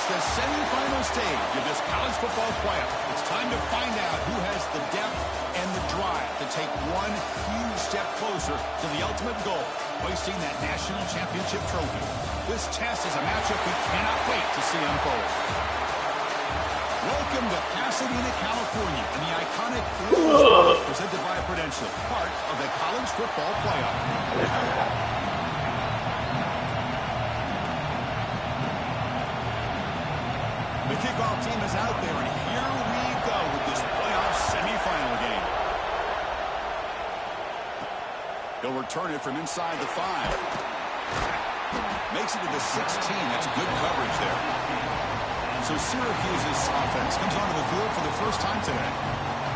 It's the semifinal stage of this college football playoff. It's time to find out who has the depth and the drive to take one huge step closer to the ultimate goal, hoisting that national championship trophy. This test is a matchup we cannot wait to see unfold. Welcome to Pasadena, California, and the iconic presented by Prudential, part of the college football playoff. The kickoff team is out there, and here we go with this playoff semifinal game. He'll return it from inside the 5. Makes it to the 16. That's good coverage there. So Syracuse's offense comes onto the field for the first time today.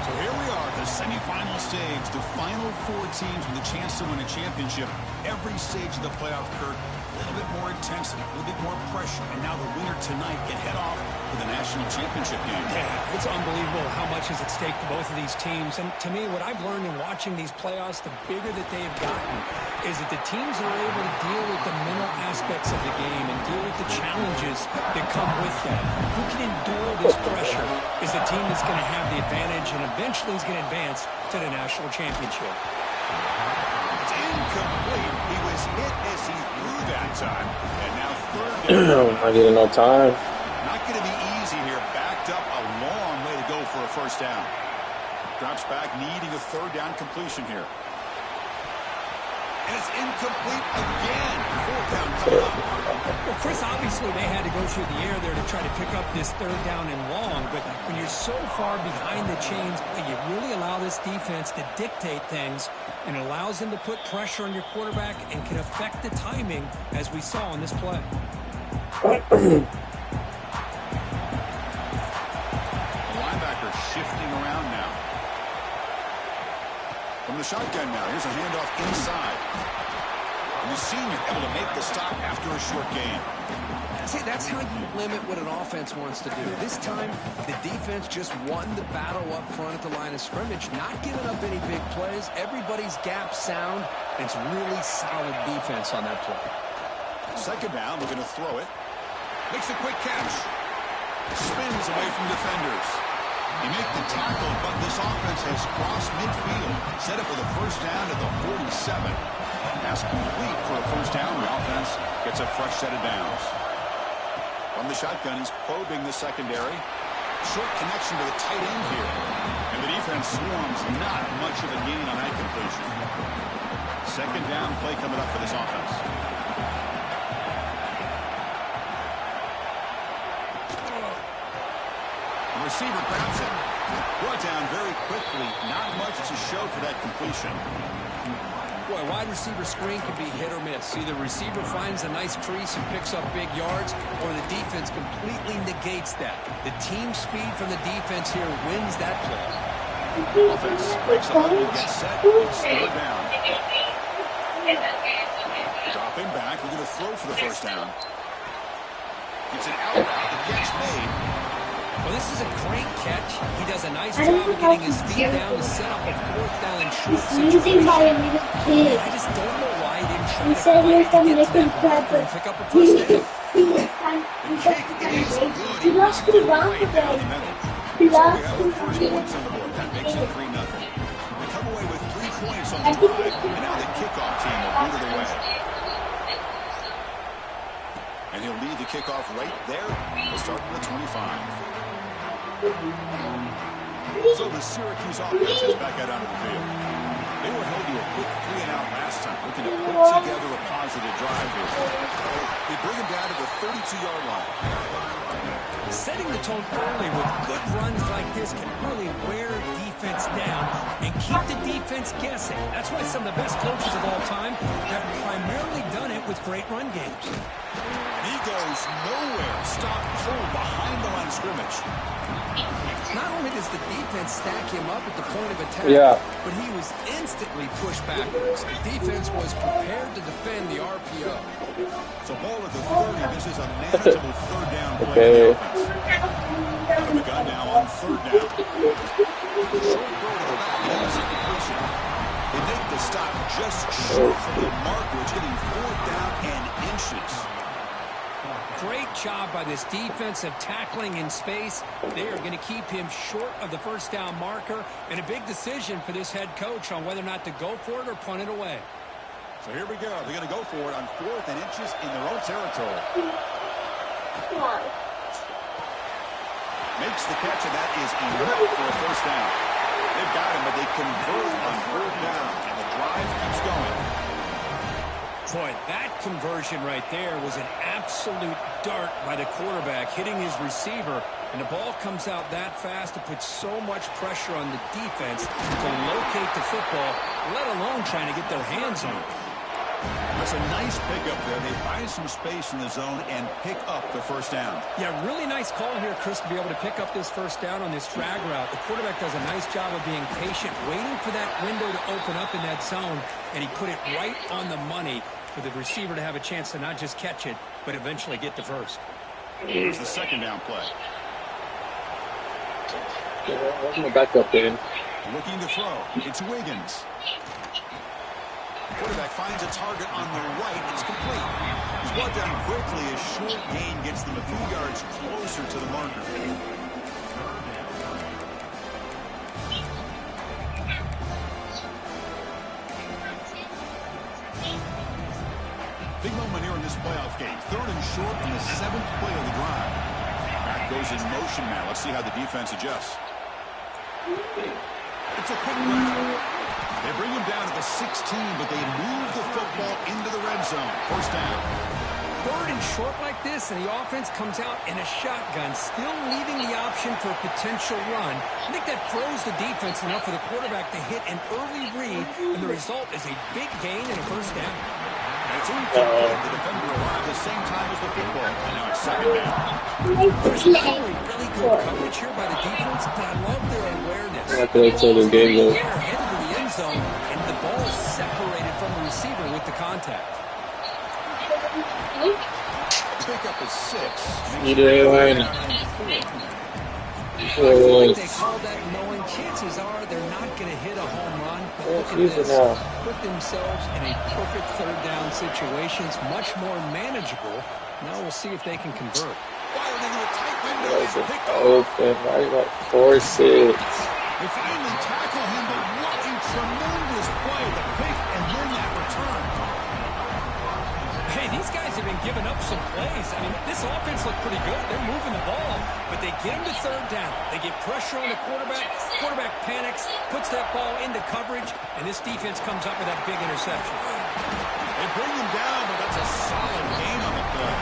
So here we are, the semifinal stage, the final 4 teams with a chance to win a championship. Every stage of the playoff, Kurt, a little bit more intensity, a little bit more pressure, and now the winner tonight can head off to the national championship game. Yeah, it's unbelievable how much is at stake for both of these teams. And to me, what I've learned in watching these playoffs, the bigger that they've gotten, is that the teams are able to deal with the mental aspects of the game and deal with the challenges that come with that. Who can endure this pressure is the team that's going to have the advantage and eventually is going to advance to the national championship. It's incomplete. He was hit as he threw that time. And now third down. I didn't know time. Not going to be easy here. Backed up a long way to go for a first down. Drops back, needing a third down completion here. And it's incomplete again. Fourth down coming up. Well, Chris, obviously they had to go through the air there to try to pick up this third down and long, but when you're so far behind the chains, you really allow this defense to dictate things, and it allows them to put pressure on your quarterback and can affect the timing, as we saw on this play. The linebacker shifting around now. From the shotgun now, here's a handoff inside. And the senior able to make the stop after a short gain. See, that's how you limit what an offense wants to do. This time, the defense just won the battle up front at the line of scrimmage, not giving up any big plays. Everybody's gap sound, and it's really solid defense on that play. Second down, we're going to throw it. Makes a quick catch. Spins away from defenders. He made the tackle, but this offense has crossed midfield. Set up with a first down at the 47. Pass complete for a first down. The offense gets a fresh set of downs. From the shotgun, he's probing the secondary. Short connection to the tight end here. And the defense swarms. Not much of a gain on that completion. Second down play coming up for this offense. The receiver grabs it. Brought down very quickly. Not much to show for that completion. Boy, wide receiver screen can be hit or miss. Either receiver finds a nice crease and picks up big yards, or the defense completely negates that. The team speed from the defense here wins that play. Offense breaks up and gets set. It's third down. Dropping back. We're going to throw for the first down. It's an out route. The catch made. Well, this is a great catch. He does a nice job of getting his feet down to set up a fourth down and short situation. I just don't know why he didn't try to get to that blocker and pick up a first down. The kick is good. He lost it right down the middle. So we have our first points on the board. That makes it 3-0. We come away with 3 points on the drive, and now the kickoff team will boot it away. And he'll lead the kickoff right there. We'll start from the 25. So the Syracuse offense is back out onto the field. They were held to a quick 3-and-out last time, looking to put together a positive drive here. They bring him down to the 32-yard line. Setting the tone early with good runs like this can really wear defense down and keep the defense guessing. That's why some of the best coaches of all time have primarily done it with great run games. And he goes nowhere. Stop cold behind the line of scrimmage. Not only does the defense stack him up at the point of attack, but he was instantly pushed backwards. The defense was prepared to defend the RPO. So ball at the 30. This is a manageable third down play for the offense. Out of the gun now on third down. Short throw to the back. Easy completion. They make the stop just short from the mark, which getting 4th down and inches. Great job by this defensive tackling in space. They are going to keep him short of the first down marker, and a big decision for this head coach on whether or not to go for it or punt it away. So here we go. They're going to go for it on 4th and inches in their own territory. Makes the catch, and that is enough for a first down. They've got him, but they convert on 4th down, and the drive keeps going. Boy, that conversion right there was an absolute dart by the quarterback, hitting his receiver, and the ball comes out that fast to put so much pressure on the defense to locate the football, let alone trying to get their hands on it. That's a nice pickup there. They find some space in the zone and pick up the first down. Yeah, really nice call here, Chris, to be able to pick up this first down on this drag route. The quarterback does a nice job of being patient, waiting for that window to open up in that zone, and he put it right on the money for the receiver to have a chance to not just catch it, but eventually get the first. Here's the second down play. I'm going to back up in. Looking to throw. It's Wiggins. Quarterback finds a target on the right. It's complete. He's brought down quickly. A short gain gets them a few yards closer to the marker. Big moment here in this playoff game. 3rd and short in the 7th play of the drive. Back goes in motion now. Let's see how the defense adjusts. It's a quick route. They bring him down to the 16, but they move the football into the red zone. First down. 3rd and short like this, and the offense comes out in a shotgun, still leaving the option for a potential run. I think that throws the defense enough for the quarterback to hit an early read, and the result is a big gain and a first down. It's incomplete. The defender arrived at the same time as the football, and now it's second down. There's really good coverage here by the defense, but I love their awareness. I feel like this game, though. They're headed to the end zone, and the ball is separated from the receiver with the contact. Pick up is 6. Either line. They call that knowing chances are they're not going to hit a home run. But look at this. Put themselves in a perfect 3rd down situation. It's much more manageable. Now we'll see if they can convert. Fired into a tight window. Open, right about 4-6. They finally tackle him, but what a tremendous play. The pick and then that return. Hey, these guys have been giving up some plays. I mean, this offense looked pretty good. They're moving the ball, but they get him to 3rd down. They get pressure on the quarterback. Quarterback panics, puts that ball into coverage, and this defense comes up with that big interception. They bring him down, but that's a solid gain on the play.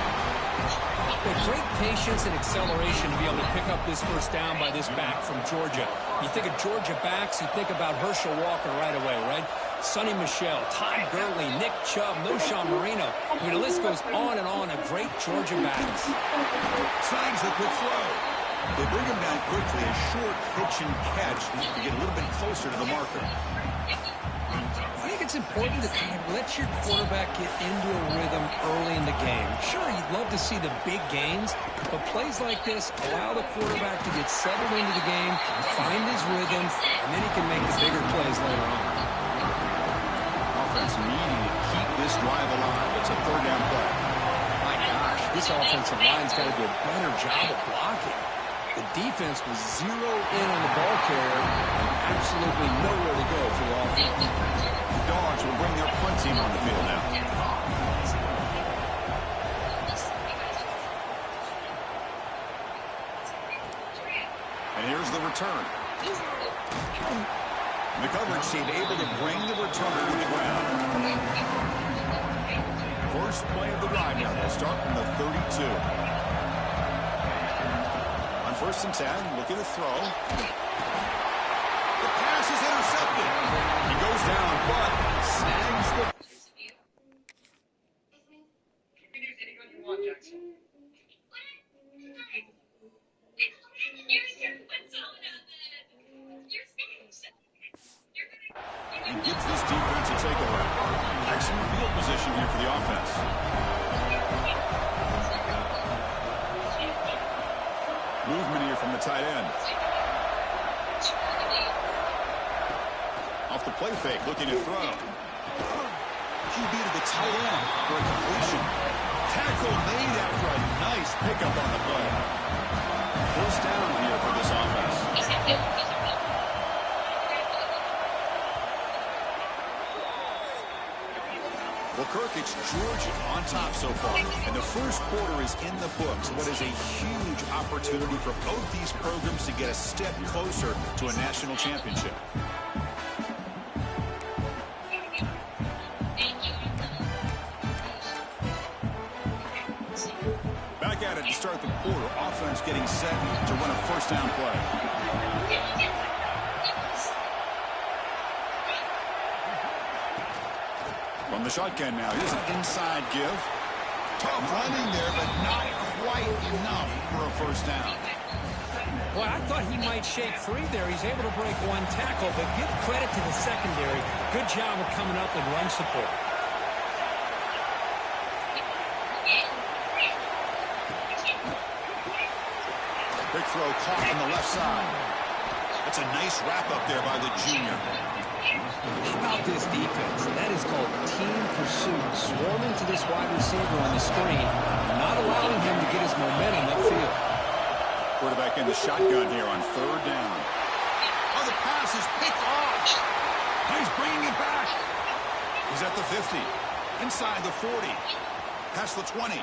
With great patience and acceleration to be able to pick up this first down by this back from Georgia. You think of Georgia backs, you think about Herschel Walker right away, right? Sonny Michel, Todd Gurley, Nick Chubb, Noshawn Marino. I mean, the list goes on and on of great Georgia backs. Signs the quick throw. They bring him down quickly, a short pitch and catch to get a little bit closer to the marker. I think it's important to kind of let your quarterback get into a rhythm early in the game. Sure, you'd love to see the big gains, but plays like this allow the quarterback to get settled into the game, find his rhythm, and then he can make the bigger plays later on. Offense needing to keep this drive alive. It's a 3rd down play. My gosh, this offensive line's got to do a better job of blocking. The defense was zeroed in on the ball carrier and absolutely nowhere to go for the offense. The Dogs will bring their punt team on the field now. And here's the return. The coverage team able to bring the returner to the ground. First play of the drive now. They'll start from the 32. On 1st and 10, looking to throw. The pass is intercepted. He goes down, but snags the... And gives this defense a takeaway. Excellent field position here for the offense. Movement here from the tight end. Off the play fake, looking to throw. QB to the tight end for a completion. Tackle made after a nice pickup on the play. First down here for this offense. Well, Kirk, it's Georgia on top so far. And the first quarter is in the books. What is a huge opportunity for both these programs to get a step closer to a national championship. Back at it to start the quarter. Offense getting set to run a first down play. From the shotgun now, here's an inside give. Tough running there, but not quite enough for a first down. Well, I thought he might shake free there. He's able to break one tackle, but give credit to the secondary. Good job of coming up with run support. Big throw caught from the left side. That's a nice wrap up there by the junior. How about this defense? That is called team pursuit. Swarming to this wide receiver on the screen, not allowing him to get his momentum upfield. Quarterback in the shotgun here on third down. Oh, the pass is picked off. He's bringing it back. He's at the 50. Inside the 40. Past the 20.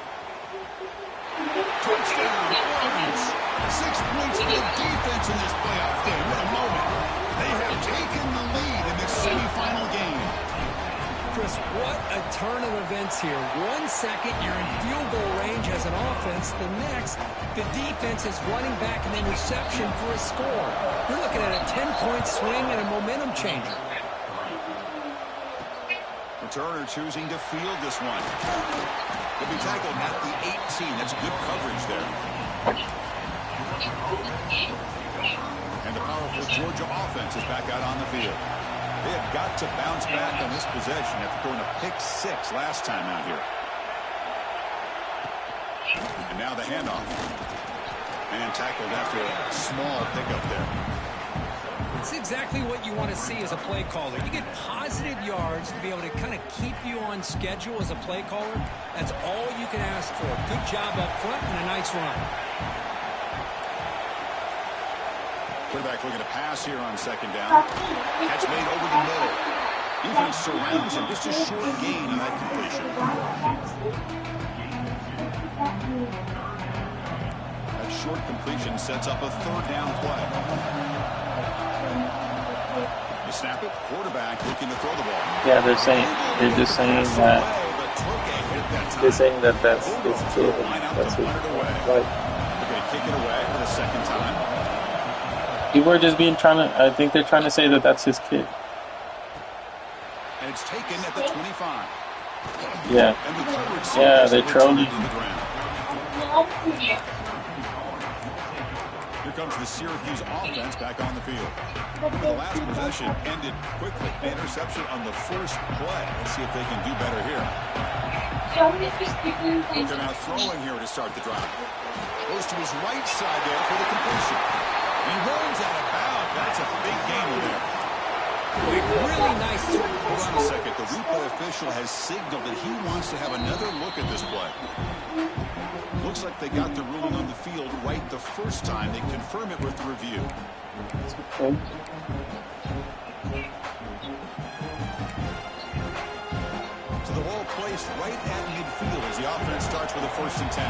Touchdown, Orange. 6 points for the defense in this playoff game. What a moment. They have taken the lead in this semifinal game. Chris, what a turn of events here. 1 second, you're in field goal range as an offense. The next, the defense is running back an interception for a score. You're looking at a 10-point swing and a momentum changer. Turner choosing to field this one. He'll be tackled at the 18. That's good coverage there. And the powerful Georgia offense is back out on the field. They have got to bounce back on this possession after throwing a pick 6 last time out here. And now the handoff. And tackled after a small pickup there. It's exactly what you want to see as a play caller. You get positive yards to be able to kind of keep you on schedule as a play caller. That's all you can ask for. Good job up front and a nice run. Quarterback looking to pass here on second down. Catch made over the middle. Defense surrounds him. Just a short gain on that completion. That short completion sets up a third down play. You snap it. Quarterback looking to throw the ball. Yeah, they're just saying that that's his kid. That's his wife. They're going to kick it away for the second time. People are just I think they're trying to say that that's his kid. And it's taken at the 25. Yeah. And the coverage Yeah, they're trolling. Here comes the Syracuse offense back on the field. The last possession ended quickly. An interception on the first play. Let's see if they can do better here. They're now throwing here to start the drive. Goes to his right side there for the completion. He runs out of bounds. That's a big gain there. Really nice throw. Hold on a second. The replay official has signaled that he wants to have another look at this play. Looks like they got the ruling on the field right the first time. They confirm it with the review. Okay. So the ball placed right at midfield as the offense starts with a 1st and 10.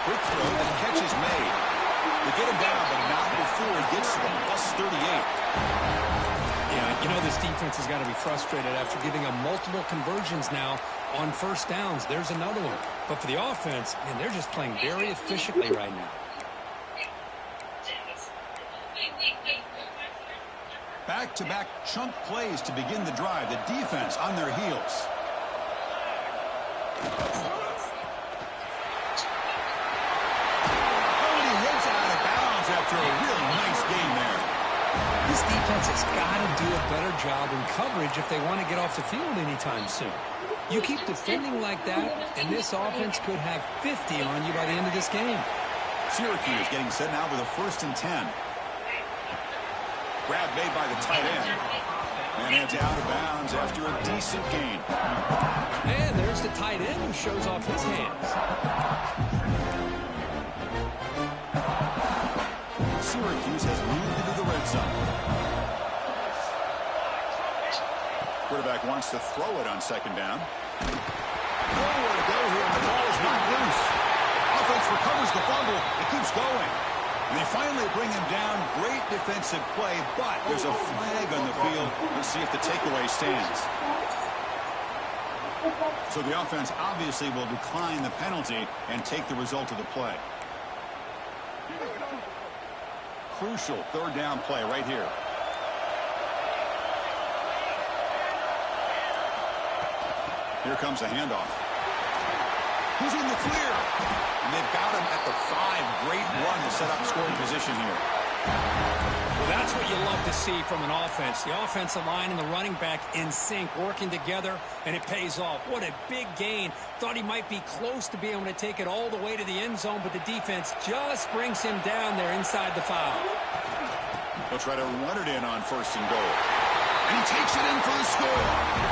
Quick throw, and the catch is made. They get him down, but not before he gets to the +38. Yeah, you know this defense has got to be frustrated after giving them multiple conversions now on first downs. There's another one. But for the offense, man, they're just playing very efficiently right now. Back-to-back chunk plays to begin the drive. The defense on their heels. After a really nice game there. This defense has got to do a better job in coverage if they want to get off the field anytime soon. You keep defending like that, and this offense could have 50 on you by the end of this game. Syracuse getting set now with a 1st and 10. Grab made by the tight end. And it's out of bounds after a decent gain. And there's the tight end who shows off his hands. Syracuse has moved into the red zone. Quarterback wants to throw it on second down. Nowhere to go here, and the ball is knocked loose. Offense recovers the fumble. It keeps going. And they finally bring him down. Great defensive play, but there's a flag on the field. Let's see if the takeaway stands. So the offense obviously will decline the penalty and take the result of the play. Crucial third down play right here. Here comes a handoff. Who's in the clear? And they've got him at the 5. Great run to set up scoring position here. Well, that's what you love to see from an offense. The offensive line and the running back in sync, working together, and it pays off. What a big gain. Thought he might be close to being able to take it all the way to the end zone, but the defense just brings him down there inside the 5. They'll try to run it in on first and goal. And he takes it in for the score.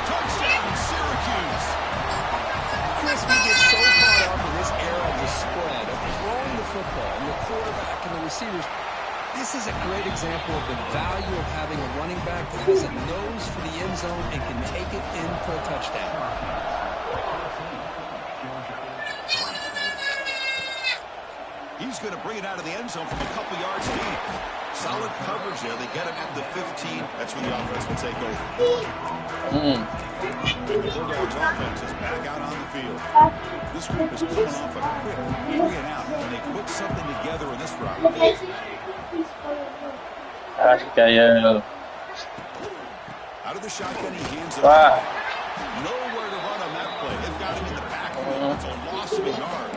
Touchdown, Syracuse. Chris, we get so caught up in this era of the spread, of throwing the football, and the quarterback and the receivers. This is a great example of the value of having a running back that has a nose for the end zone and can take it in for a touchdown. He's going to bring it out of the end zone from a couple yards deep. Solid coverage there. They get him at the 15. That's when the offense will take over. The Bulldogs offense is back out on the field. This group is coming off a quick 3-and-out, and they put something together in this round. Out of the shotgun, he hands it off. Nowhere to run on that play. They've got him in the backfield. It's a loss of a yard.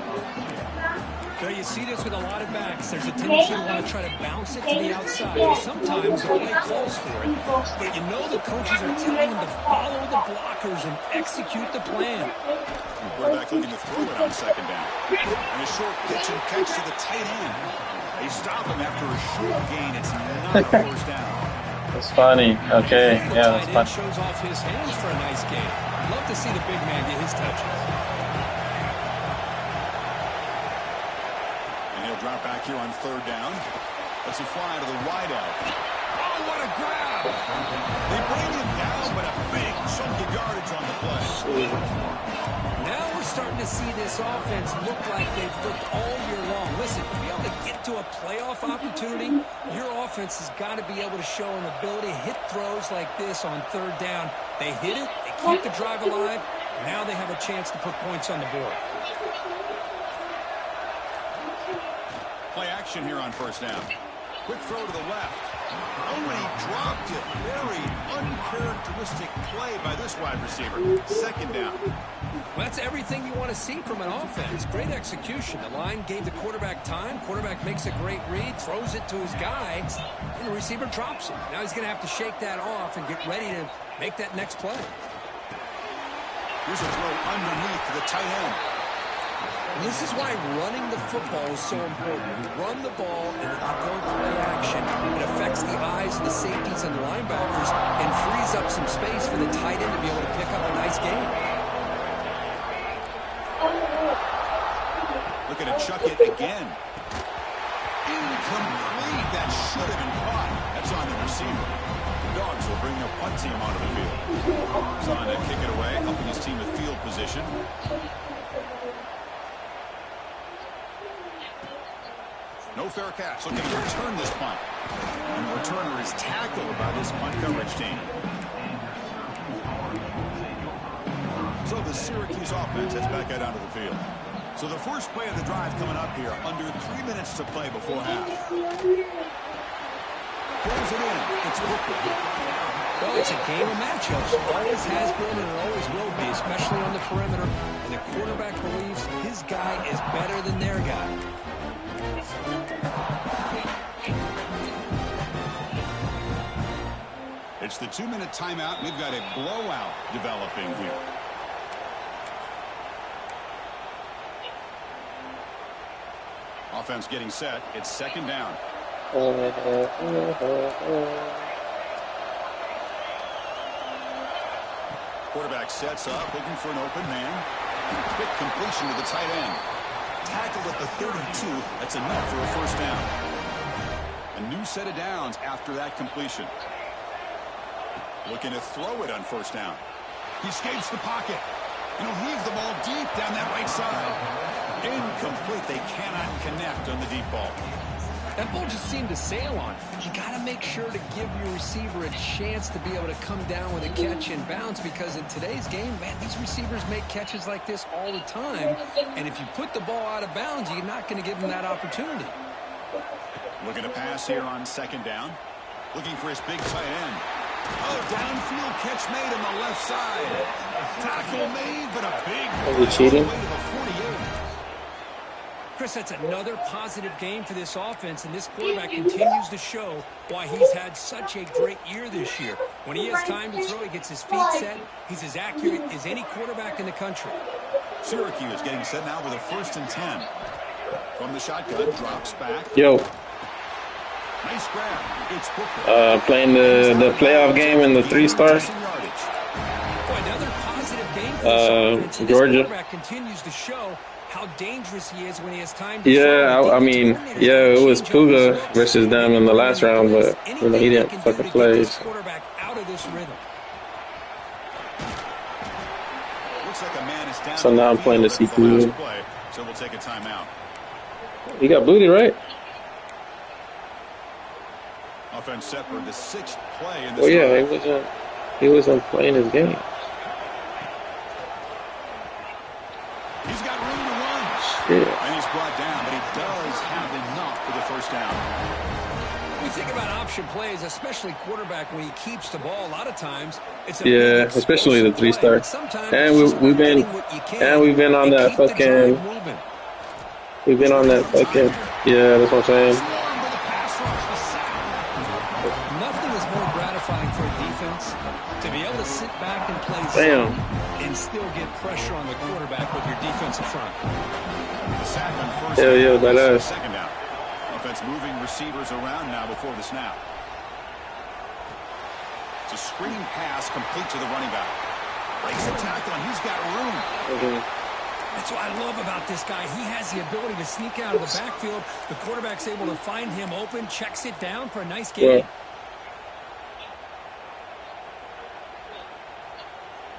So you see this with a lot of backs. There's a tendency to want to try to bounce it to the outside. Sometimes the play calls for it. But you know the coaches are telling them to follow the blockers and execute the plan. The quarterback looking to throw it on second down. And a short pitch and catch to the tight end. They stop him after a short gain. It's not a first down. That's funny. Okay, yeah, that's funny. Shows off his hands for a nice gain. Love to see the big man get his touches. Drop back here on third down. That's a fly to the wideout. Oh, what a grab! They bring him down, but a big chunk of yardage on the play. Now we're starting to see this offense look like they've looked all year long. Listen, to be able to get to a playoff opportunity, your offense has got to be able to show an ability to hit throws like this on third down. They hit it, they keep the drive alive. Now they have a chance to put points on the board. Play action here on first down. Quick throw to the left. Oh, and he dropped it. Very uncharacteristic play by this wide receiver. Second down. Well, that's everything you want to see from an offense. Great execution. The line gave the quarterback time. Quarterback makes a great read, throws it to his guy, and the receiver drops it. Now he's going to have to shake that off and get ready to make that next play. Here's a throw underneath to the tight end. And this is why running the football is so important. You run the ball and you go play action. It affects the eyes of the safeties and the linebackers and frees up some space for the tight end to be able to pick up a nice gain. Looking to chuck it again. Incomplete. That should have been caught. That's on the receiver. The Dogs will bring a punt team onto the field. He's on to kick it away, helping his team with field position. No fair catch. Looking to return this punt. And the returner is tackled by this punt coverage team. So the Syracuse offense heads back out onto the field. So the first play of the drive coming up here. Under 3 minutes to play before half. Pulls it in. It's Brooklyn. Well, it's a game of matchups. Always has been and it always will be, especially on the perimeter. And the quarterback believes his guy is better than their guy. It's the 2-minute timeout. We've got a blowout developing here. Offense getting set. It's second down. Quarterback sets up, looking for an open man. Quick completion to the tight end. Tackled at the 32. That's enough for a first down. A new set of downs after that completion. Looking to throw it on first down. He escapes the pocket. And he'll heave the ball deep down that right side. Incomplete. They cannot connect on the deep ball. That ball just seemed to sail on. You got to make sure to give your receiver a chance to be able to come down with a catch and bounce, because in today's game, man, these receivers make catches like this all the time. And if you put the ball out of bounds, you're not going to give them that opportunity. Looking to pass here on second down. Looking for his big tight end. Oh, downfield catch made on the left side. Tackle made, but a big Are we cheating? Chris, that's another positive game for this offense, and this quarterback continues to show why he's had such a great year this year. When he has time to throw, he gets his feet set. He's as accurate as any quarterback in the country. Syracuse getting set now with a 1st and 10. From the shotgun, drops back. Yo. Nice grab. It's Booker. Playing the playoff game in the 3-star. Boy, another positive game for this offense, and this Georgia. quarterback continues to show how dangerous he is when he has time to Yeah, throw. I mean, yeah, it was Puga versus them in the last round, but you know, he didn't fucking play. This quarterback out of this rhythm. Looks like a man is down. So now I'm playing the CPU. So we'll take a timeout. He got booted, right? Offense set for the 6th play in this. Oh yeah, he wasn't playing his game. He's got room to run. Shit. And he's brought down, but he does have enough for the first down. When we think about option plays, especially quarterback, when he keeps the ball, a lot of times it's a Yeah, big especially the explosive 3-star. play, but And sometimes we've been getting what you can on that and keep the fucking. drive moving. We've been on that fucking. Yeah, that's what I'm saying. Nothing is more gratifying for a defense to be able to sit back and play Damn. zone and still get pressure on the quarterback with your defensive front. The sack on first Hell yeah, down, badass. second down. Offense moving receivers around now before the snap. It's a screen pass complete to the running back. Breaks the tackle, and he's got room. That's what I love about this guy. He has the ability to sneak out of the backfield. The quarterback's able to find him open, checks it down for a nice gain. Yeah.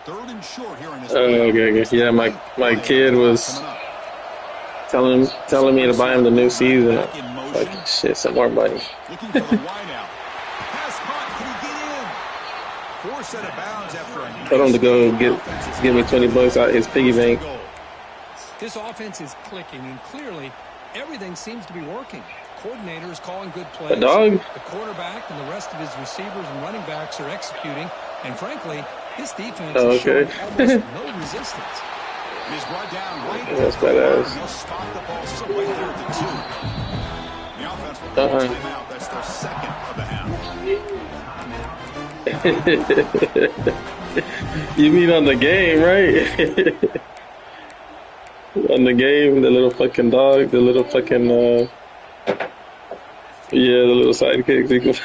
3rd and short here in this. Okay. Yeah, my kid was telling me to buy him the new season. Like, shit, some more money. Looking for the wideout. Pass caught. Can he get in? 4 set of bounds after a nice Told him to go give me $20 out his piggy bank. This offense is clicking, and clearly everything seems to be working. Coordinator is calling good plays. A dog? The quarterback and the rest of his receivers and running backs are executing. And frankly, this defense is showing almost no resistance. He's brought down right. That's badass. He'll spot the ball so right there at the 2. The offense will call a timeout. That's their 2nd of the half. You mean on the game, right? On the game, the little fucking dog, the little fucking, the little sidekick.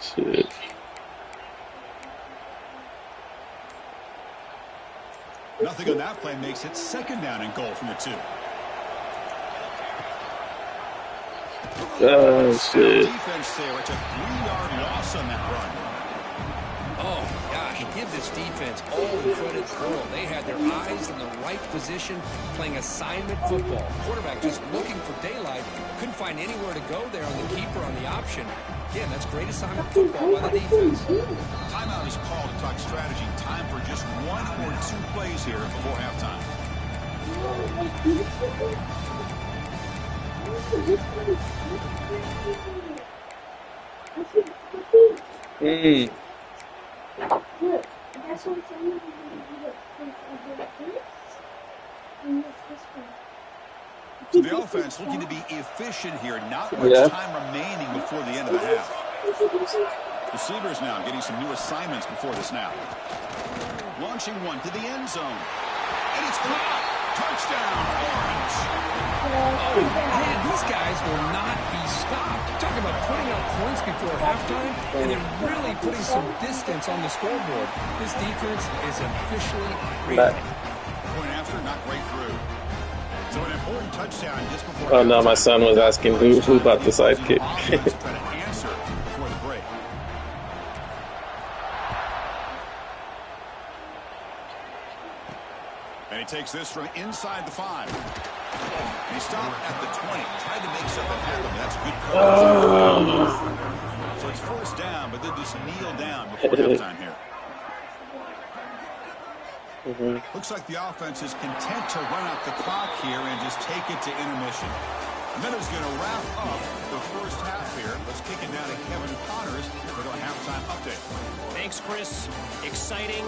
Shit. Nothing on that play makes it 2nd down and goal from the 2. Oh, shit. Defense there. It's a 3-yard loss on that run. Oh, gosh, give this defense all the credit in the world. They had their eyes in the right position, playing assignment football. Quarterback just looking for daylight. Couldn't find anywhere to go there on the keeper on the option. Again, that's great assignment football by the defense. Timeout is called to talk strategy. Time for just 1 or 2 plays here before halftime. So the offense looking to be efficient here. Not much time remaining before the end of the half. Receivers now getting some new assignments before the snap. Launching one to the end zone. And it's caught. Touchdown, Orange. Oh, man, these guys will not be stopped. Talking about putting up points before halftime and then really putting some distance on the scoreboard. This defense is officially ready. Point after, not right through. So an important touchdown just before. Oh no, my son was asking who bought the sidekick. Try to answer before the break. And he takes this from inside the 5. And he stopped at the 20. Tried to make something happen. That's good coverage. So it's first down, but they just kneel down before halftime here. Looks like the offense is content to run out the clock here and just take it to intermission. And then it's going to wrap up the first half here. Let's kick it down to Kevin Connors for the halftime update. Thanks, Chris. Exciting,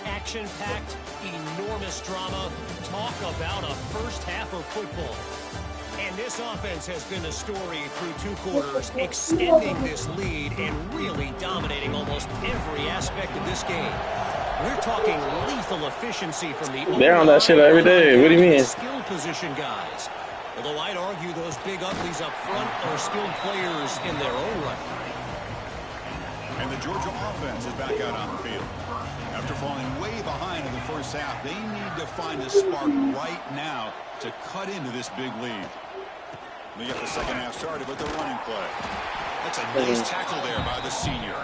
action-packed, enormous drama. Talk about a first half of football. And this offense has been a story through 2 quarters, extending this lead and really dominating almost every aspect of this game. We're talking lethal efficiency from the they're on that shit every day. What do you mean? Skill position guys. Although I'd argue those big uglies up front are skilled players in their own right. And the Georgia offense is back out on the field. After falling way behind in the first half, they need to find a spark right now to cut into this big lead. We get the second half started with the running play. That's a nice tackle there by the senior.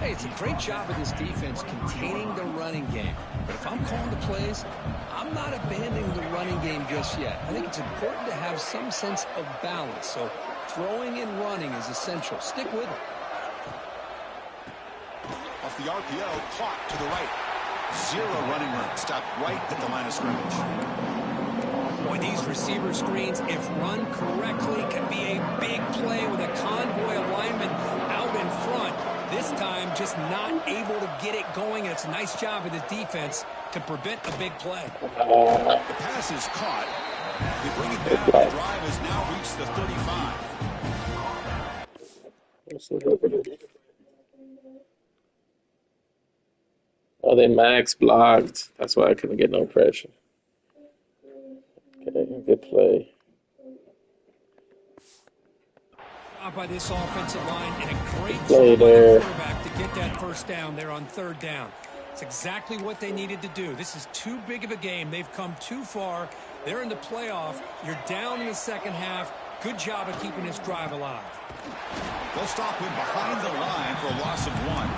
Hey, it's a great job of this defense containing the running game. But if I'm calling the plays, I'm not abandoning the running game just yet. I think it's important to have some sense of balance. So throwing and running is essential. Stick with it. Off the RPO, clock to the right. 0 running room. Stopped right at the line of scrimmage. Boy, these receiver screens, if run correctly, can be a big play with a convoy of linemen out in front. This time, just not able to get it going. It's a nice job of the defense to prevent a big play. The pass is caught. They bring it down. The drive has now reached the 35. Oh, they max blocked. That's why I couldn't get no pressure. Okay, good play. By this offensive line and a great Play throw by there. the quarterback to get that first down there on 3rd down. It's exactly what they needed to do. This is too big of a game. They've come too far. They're in the playoff. You're down in the second half. Good job of keeping this drive alive. They'll stop him behind the line for a loss of 1.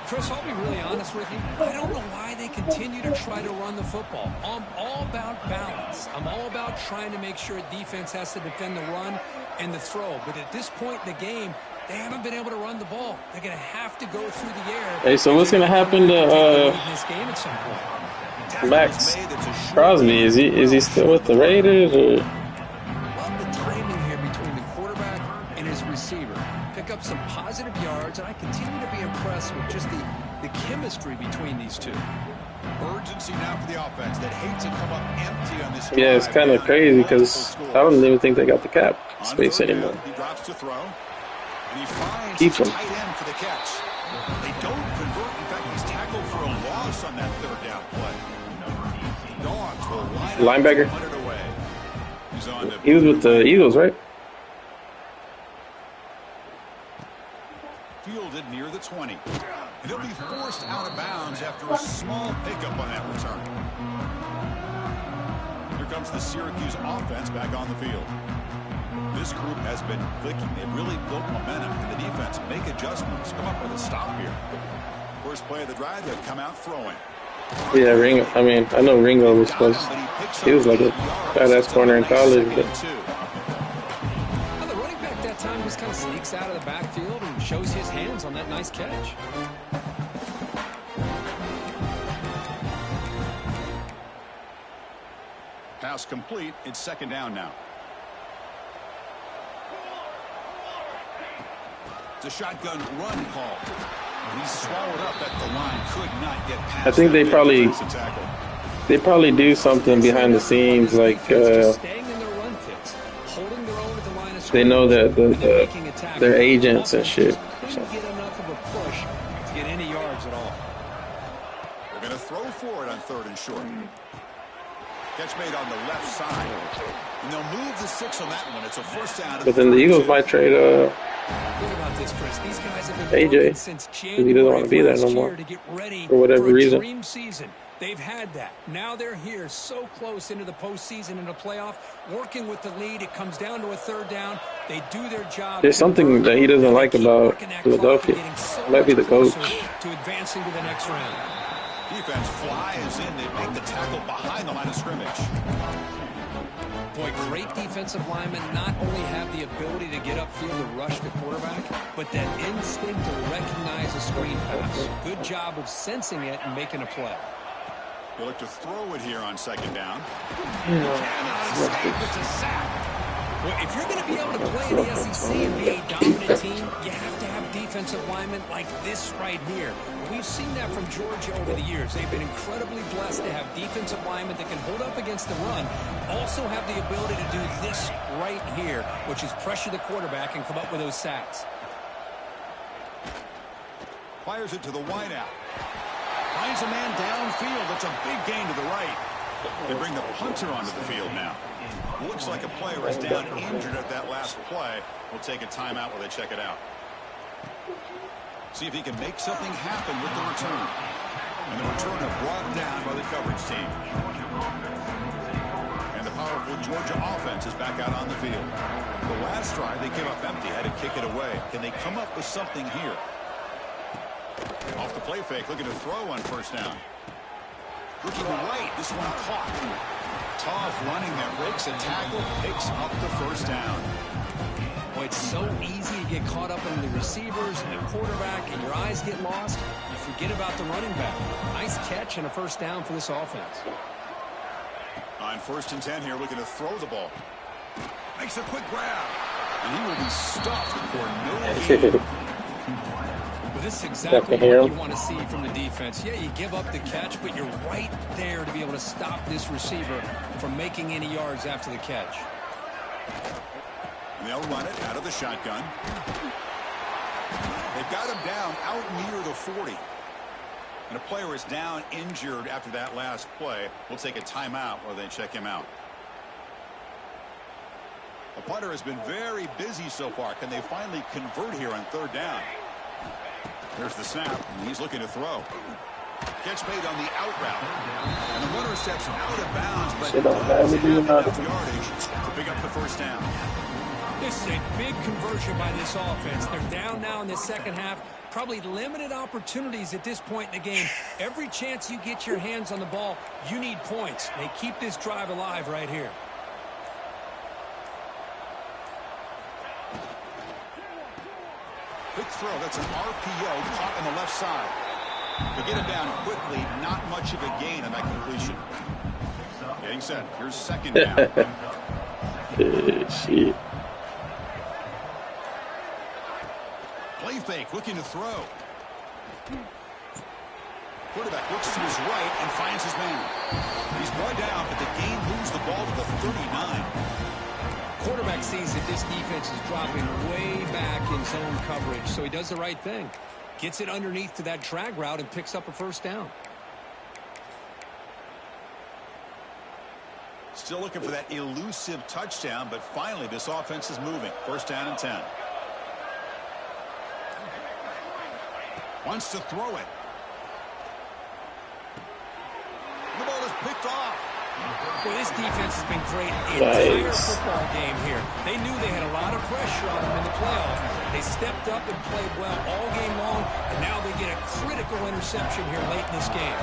Chris, I'll be really honest with you. I don't know why they continue to try to run the football. I'm all about balance. I'm all about trying to make sure defense has to defend the run and the throw. But at this point in the game, they haven't been able to run the ball. They're going to have to go through the air. Hey, so what's going to happen to this game at some point? Max Crosby? Is he still with the Raiders? Or? Love the timing here between the quarterback and his receiver. Pick up some positive yards, and I continue to be impressed with just the chemistry between these two. Urgency now for the offense that hates to come up empty on this drive. Yeah, it's kind of crazy because I don't even think they got the cap space anymore. He drops to throw. And he finds Keeps his him. tight end for the catch. They don't convert. In fact, he's tackled for a loss on that 3rd down play. Dogs will line up Linebacker? 100 away. He's on the He was with the Eagles, right? fielded near the 20. And he'll be forced out of bounds after a small pickup on that return. Here comes the Syracuse offense back on the field. This group has been clicking. They've really built momentum, and the defense make adjustments. Come up with a stop here. First play of the drive, they've come out throwing. Yeah, Ringo. I mean, I know Ringo was supposed. He was like a badass corner in college, but Now, the running back that time just kind of sneaks out of the backfield and shows his hands on that nice catch. Pass complete. It's 2nd down now. It's a shotgun run call. He's swallowed up at the line. Could not get past. I think they probably do something behind the scenes, like they know that their agents and shit. Couldn't get enough of a push to get any yards at all. They're going to throw for it on 3rd and short. Catch made on the left side. And they'll move the 6 on that one. It's a first down. But then the Eagles might trade Think about this, Chris. These guys have been AJ working since because he doesn't want to be there no more to get ready for whatever for a reason. dream season. They've had that. Now they're here so close into the postseason and the playoff, working with the lead. It comes down to a third down. They do their job. There's something that he doesn't like about Philadelphia. It might be the coach. To advancing to the next round. Defense flies in. They make the tackle behind the line of scrimmage. Boy, great defensive linemen not only have the ability to get upfield to rush the quarterback, but that instinct to recognize a screen pass. Good job of sensing it and making a play. They look to throw it here on second down. It's a sack. Well, if you're going to be able to play in the SEC and be a dominant team, you have to have defensive linemen like this right here. We've seen that from Georgia over the years. They've been incredibly blessed to have defensive linemen that can hold up against the run, also have the ability to do this right here, which is pressure the quarterback and come up with those sacks. Fires it to the wideout. Finds a man downfield. That's a big gain to the right. They bring the punter onto the field now. Looks like a player is down injured at that last play. We'll take a timeout while they check it out. See if he can make something happen with the return. And the returner brought down by the coverage team. And the powerful Georgia offense is back out on the field. The last drive, they came up empty, had to kick it away. Can they come up with something here? Off the play fake, looking to throw on first down. Looking right, this one caught. Tough running there, breaks a tackle, picks up the first down. Boy, it's so easy to get caught up in the receivers and the quarterback, and your eyes get lost. You forget about the running back. Nice catch and a first down for this offense. On 1st and 10 here, looking to throw the ball. Makes a quick grab. And he will be stuffed for no gain. Well, this is exactly what you want to see from the defense. Yeah, you give up the catch, but you're right there to be able to stop this receiver from making any yards after the catch. And they'll run it out of the shotgun. They've got him down out near the 40. And a player is down injured after that last play. We'll take a timeout while they check him out. The punter has been very busy so far. Can they finally convert here on 3rd down? There's the snap, and he's looking to throw. Catch made on the out route. And the runner steps out of bounds, but doesn't have enough yardage to pick up the first down. This is a big conversion by this offense. They're down now in the second half. Probably limited opportunities at this point in the game. Every chance you get your hands on the ball, you need points. They keep this drive alive right here. Quick throw. That's an RPO caught on the left side. To get him down quickly, not much of a gain on that completion. Getting set. Here's 2nd down. Shit. Play fake, looking to throw. Quarterback looks to his right and finds his man. He's brought down, but the game moves the ball to the 39. Quarterback sees that this defense is dropping way back in zone coverage, so he does the right thing. Gets it underneath to that drag route and picks up a first down. Still looking for that elusive touchdown, but finally this offense is moving. 1st down and 10. Wants to throw it. The ball is picked off. Well, this defense has been great the entire football game here. They knew they had a lot of pressure on them in the playoffs. They stepped up and played well all game long, and now they get a critical interception here late in this game.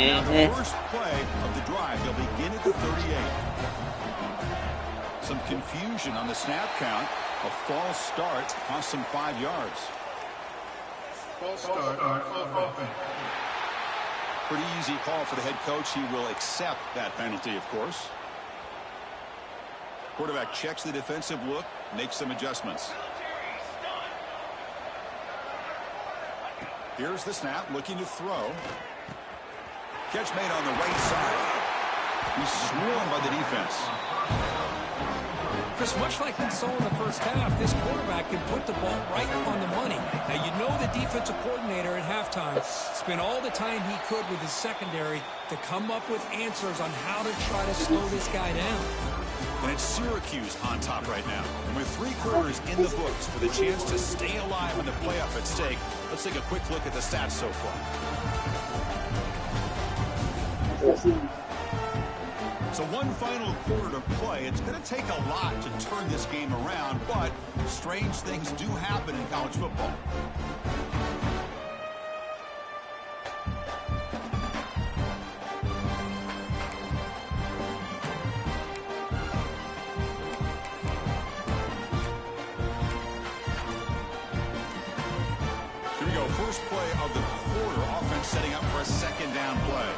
Now the first play of the drive, they'll begin at the 38. Some confusion on the snap count. A false start cost them 5 yards. False start on offense. Pretty easy call for the head coach. He will accept that penalty, of course. Quarterback checks the defensive look, makes some adjustments. Here's the snap, looking to throw. Catch made on the right side. He's swarmed by the defense. Chris, much like we saw in the first half, this quarterback can put the ball right on the money. Now, you know the defensive coordinator at halftime spent all the time he could with his secondary to come up with answers on how to try to slow this guy down. And it's Syracuse on top right now. And with 3 quarters in the books with a chance to stay alive in the playoff at stake, let's take a quick look at the stats so far. So one final quarter to play. It's going to take a lot to turn this game around, but strange things do happen in college football. Here we go. First play of the quarter. Offense setting up for a second down play.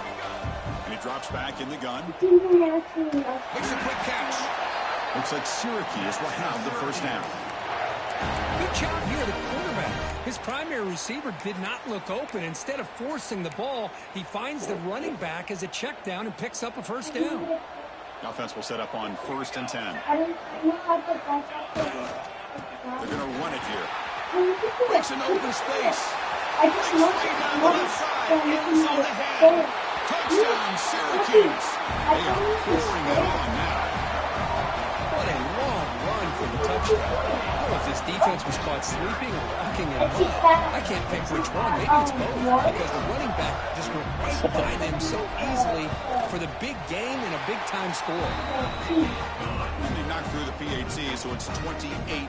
And he drops back in the gun. Makes a quick catch. Looks like Syracuse will have the first down. Good job here, the quarterback. His primary receiver did not look open. Instead of forcing the ball, he finds the running back as a check down and picks up a first down. The offense will set up on 1st and 10. They're going to run it here. Breaks an open space. Breaks way down the left side. Ends on the head. Touchdown, Syracuse. They are pouring it on now. What a long run for the touchdown. I don't know if this defense was caught sleeping or walking in mud. I can't pick which one. Maybe it's both, because the running back just went right by them so easily for the big game and a big-time score. And they knocked through the PAT, so it's 28-3.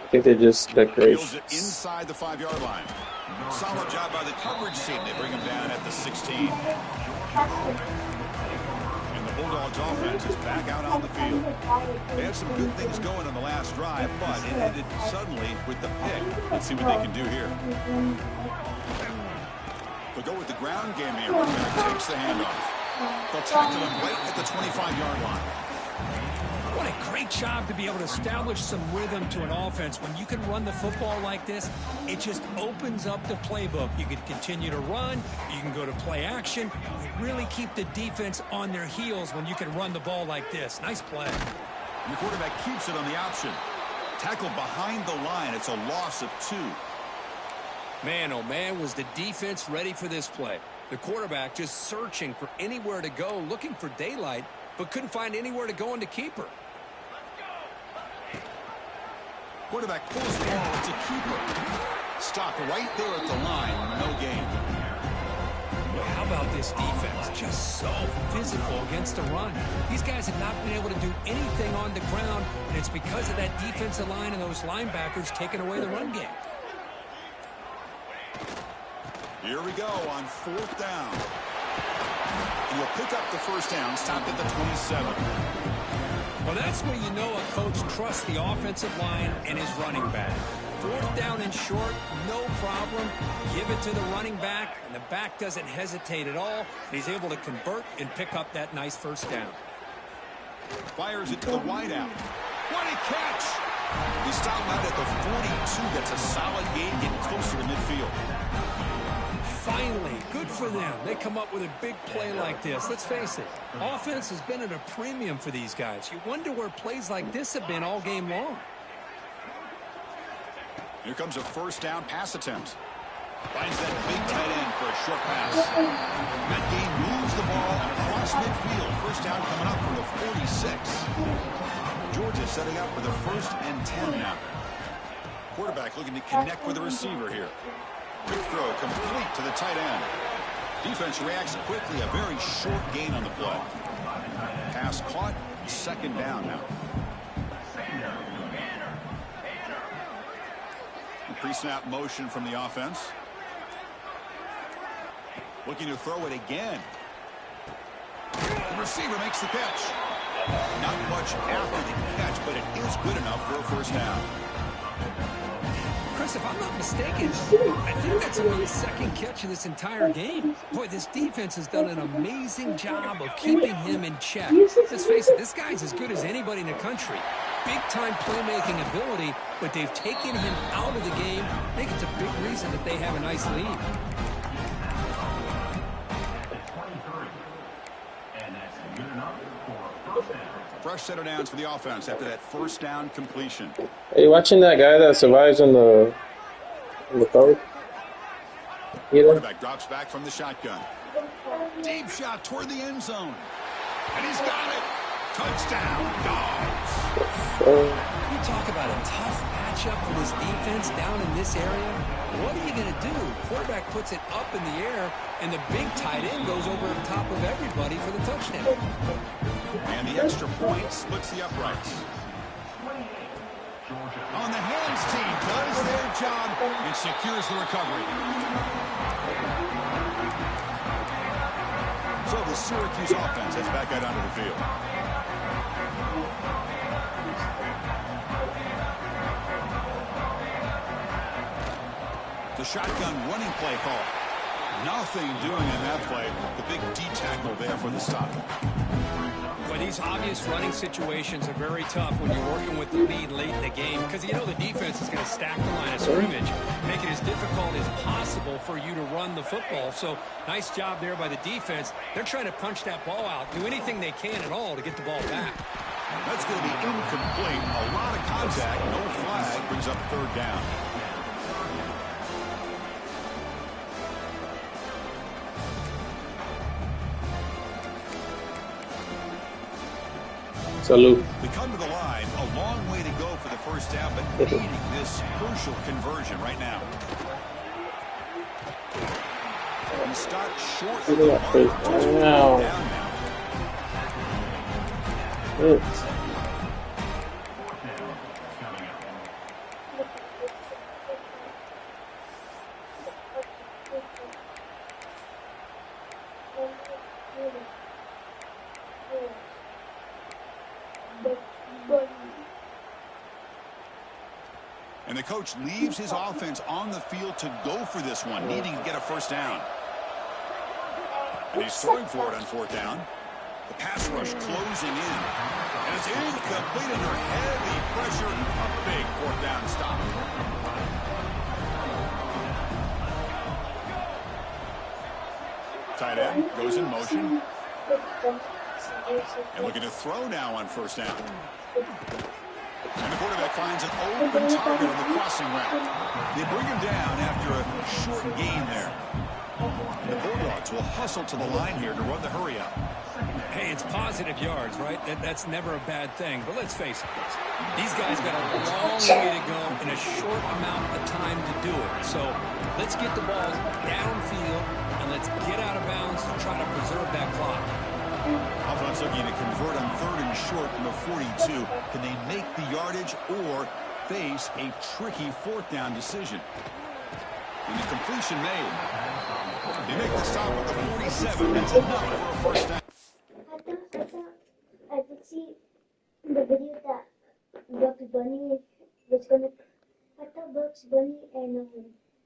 I think they're just decorations. It inside the 5-yard line. Solid job by the coverage team. They bring him down at the 16. And the Bulldogs offense is back out on the field. They had some good things going on the last drive, but it ended suddenly with the pick. Let's see what they can do here. They'll go with the ground game here. Running takes the handoff. They'll tackle him right at the 25-yard line. What a great job to be able to establish some rhythm to an offense. When you can run the football like this, it just opens up the playbook. You can continue to run. You can go to play action. You really keep the defense on their heels when you can run the ball like this. Nice play. And the quarterback keeps it on the option. Tackle behind the line. It's a loss of 2. Man, oh man, was the defense ready for this play. The quarterback just searching for anywhere to go, looking for daylight, but couldn't find anywhere to go into keeper. Quarterback pulls the ball. It's a keeper. Stopped right there at the line. No gain. Well, how about this defense? Just so physical against the run. These guys have not been able to do anything on the ground, and it's because of that defensive line and those linebackers taking away the run game. Here we go on 4th down. And we'll pick up the first down, stopped at the 27. Well, that's where you know a coach trusts the offensive line and his running back. 4th down and short, no problem. Give it to the running back, and the back doesn't hesitate at all. He's able to convert and pick up that nice first down. Fires it to the wideout. What a catch! He stopped out at the 42. That's a solid gain, getting closer to midfield. Finally, good for them. They come up with a big play like this. Let's face it, offense has been at a premium for these guys. You wonder where plays like this have been all game long. Here comes a first down pass attempt. Finds that big tight end for a short pass. That game moves the ball across midfield. First down coming up from the 46. Georgia setting up for the 1st and 10 now. Quarterback looking to connect with the receiver here. Quick throw complete to the tight end. Defense reacts quickly. A very short gain on the play. Pass caught. 2nd down now. Pre-snap motion from the offense. Looking to throw it again. The receiver makes the catch. Not much after the catch, but it is good enough for a first down. Chris, if I'm not mistaken, I think that's only the 2nd catch of this entire game. Boy, this defense has done an amazing job of keeping him in check. Let's face it, this guy's as good as anybody in the country. Big-time playmaking ability, but they've taken him out of the game. I think it's a big reason that they have a nice lead. Fresh set of downs for the offense after that first down completion. Are you watching that guy that survives on the throw? Quarterback drops back from the shotgun. Deep shot toward the end zone. And he's got it. Touchdown, Dogs. You talk about a tough matchup for this defense down in this area. What are you going to do? Quarterback puts it up in the air, and the big tight end goes over the top of everybody for the touchdown. And the extra point splits the uprights. On the hands team does their job and secures the recovery. So the Syracuse offense heads back out onto the field. The shotgun running play call. Nothing doing in that play. The big D tackle there for the stop. But these obvious running situations are very tough when you're working with the lead late in the game because you know the defense is going to stack the line of scrimmage, make it as difficult as possible for you to run the football. So nice job there by the defense. They're trying to punch that ball out, do anything they can at all to get the ball back. That's going to be incomplete. A lot of contact, no flag, brings up third down. Salute. We come to the line, a long way to go for the first down, but needing this crucial conversion right now. We start short of the mark. Down now. And the coach leaves his offense on the field to go for this one, needing to get a first down. And he's throwing for it on fourth down. The pass rush closing in. And it's incomplete under heavy pressure. A big fourth down stop. Tight end goes in motion. And looking to throw now on first down. And the quarterback finds an open target on the crossing route. They bring him down after a short gain there. And the Bulldogs will hustle to the line here to run the hurry up. Hey, it's positive yards, right? That's never a bad thing. But let's face it, these guys got a long way to go in a short amount of time to do it. So let's get the ball downfield and let's get out of bounds to try to preserve that clock. Offense looking to convert on third and short from the 42. Can they make the yardage or face a tricky fourth down decision? And the completion made. They make the stop at the 47. That's enough for a first down. I could see the video that Bugs Bunny was gonna. I thought Bugs Bunny and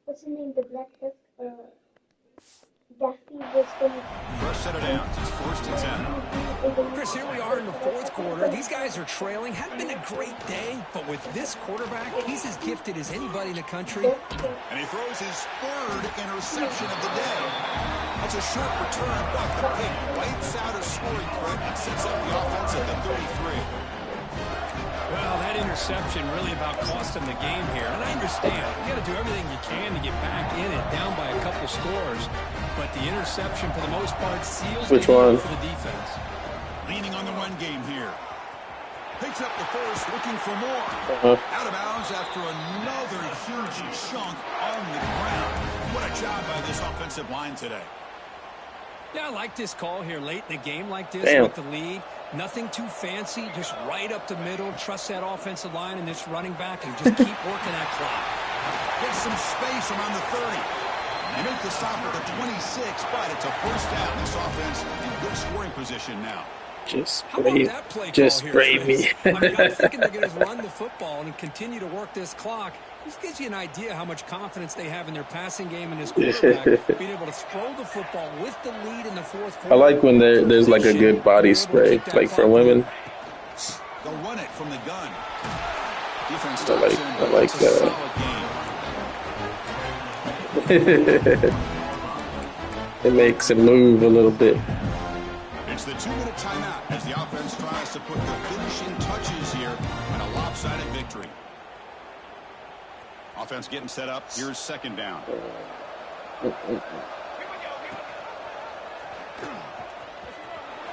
what's the name, the Black Duck, Daffy was gonna. First set of downs. It's first and 10. Chris, here we are in the fourth quarter. These guys are trailing. Hadn't been a great day, but with this quarterback, he's as gifted as anybody in the country. And he throws his third interception of the day. That's a short return, but the pick wipes out a scoring threat and sets up the offense at the 33. Well, that interception really about cost him the game here. And I understand. You got to do everything you can to get back in it, down by a couple scores. But the interception, for the most part, seals the game for the defense. Leaning on the run game here. Picks up the first, looking for more. Out of bounds after another huge chunk on the ground. What a job by this offensive line today. Yeah, I like this call here late in the game like this with the lead. Nothing too fancy, just right up the middle. Trust that offensive line and this running back and just keep working that clock. Get some space around the 30. They make the stop at the 26, but it's a first down. This offense in good scoring position now. Just spray me. I mean, I'm thinking they're going to run the football and continue to work this clock. This gives you an idea how much confidence they have in their passing game and this quarterback being able to throw the football with the lead in the fourth quarter. I like when there's like a good body spray, like for women. They'll run it from the gun. Defense I like that. It makes it move a little bit. It's the 2-minute timeout as the offense tries to put the finishing touches here in a lopsided victory. Offense getting set up. Here's second down.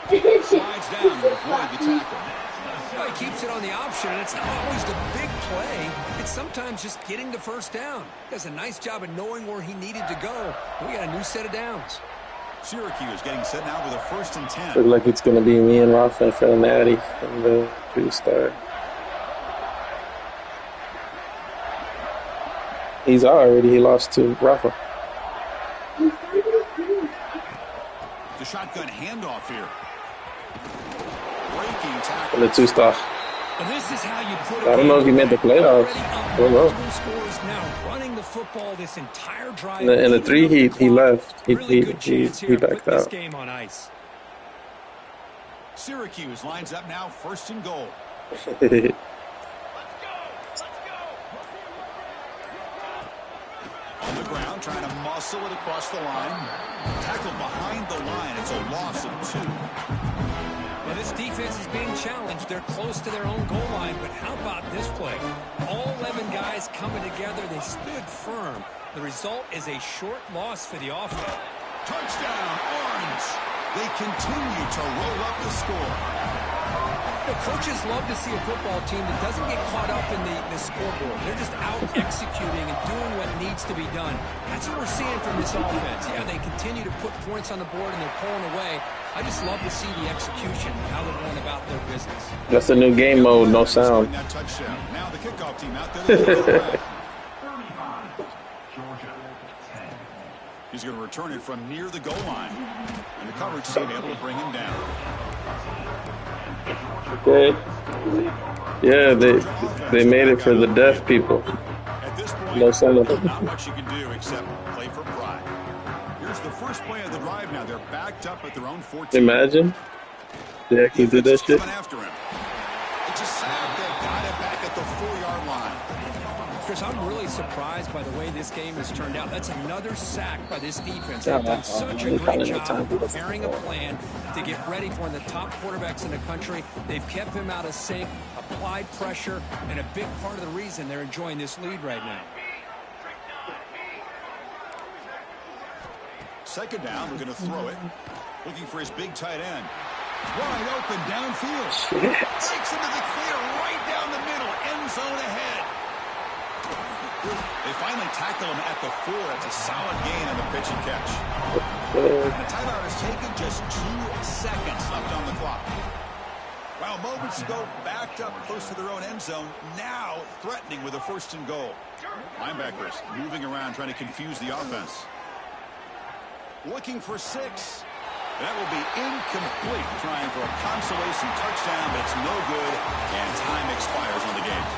Slides down to avoid the tackle. Well, he keeps it on the option, and it's not always the big play. It's sometimes just getting the first down. He does a nice job of knowing where he needed to go. We got a new set of downs. Syracuse getting set now with a 1st and 10. Looks like it's going to be me and Rafa and Phil Natty from the pre-start. He's already. He lost to Rafa. The shotgun handoff here. Breaking tackle. And the 2-star. Well, this is how you put it. I don't know if he made the playoffs. I don't know. Scores now running the football this entire drive. In the 3, he left. He backed This out. game on ice. Syracuse lines up now, 1st and goal. On the ground, trying to muscle it across the line. Tackle behind the line. It's a loss of 2. Well, this defense is being challenged. They're close to their own goal line, but how about this play? All 11 guys coming together. They stood firm. The result is a short loss for the offense. Touchdown, Orange. They continue to roll up the score. The coaches love to see a football team that doesn't get caught up in the scoreboard. They're just out executing and doing what needs to be done. That's what we're seeing from this offense. Yeah, they continue to put points on the board and they're pulling away. I just love to see the execution, how they're going about their business. That's a new game mode, no sound. That touchdown. Now the kickoff team out there. He's going to return it from near the goal line. And the coverage team able to bring him down. Okay. Yeah, they made it for the deaf people. At this point, No sound. not much you can do except play for pride. Here's the first play of the drive now. They're backed up at their own 14. Imagine. They actually did that shit. Coming after him. It's a sack. They've got it back at the 4-yard line. Chris, I'm really surprised by the way this game has turned out. That's another sack by this defense. They've done such a great job of preparing a plan to get ready for one of the top quarterbacks in the country. They've kept him out of sync, applied pressure, and a big part of the reason they're enjoying this lead right now. Second down, we're going to throw it. Looking for his big tight end. Wide open downfield. Breaks into the clear right down the middle. End zone ahead. They finally tackle him at the 4. It's a solid gain on the pitch and catch. The timeout is taken, just 2 seconds left on the clock. Well, moments ago, backed up close to their own end zone, now threatening with a 1st and goal. Linebackers moving around, trying to confuse the offense. Looking for 6. That will be incomplete, trying for a consolation touchdown, but it's no good, and time expires on the game.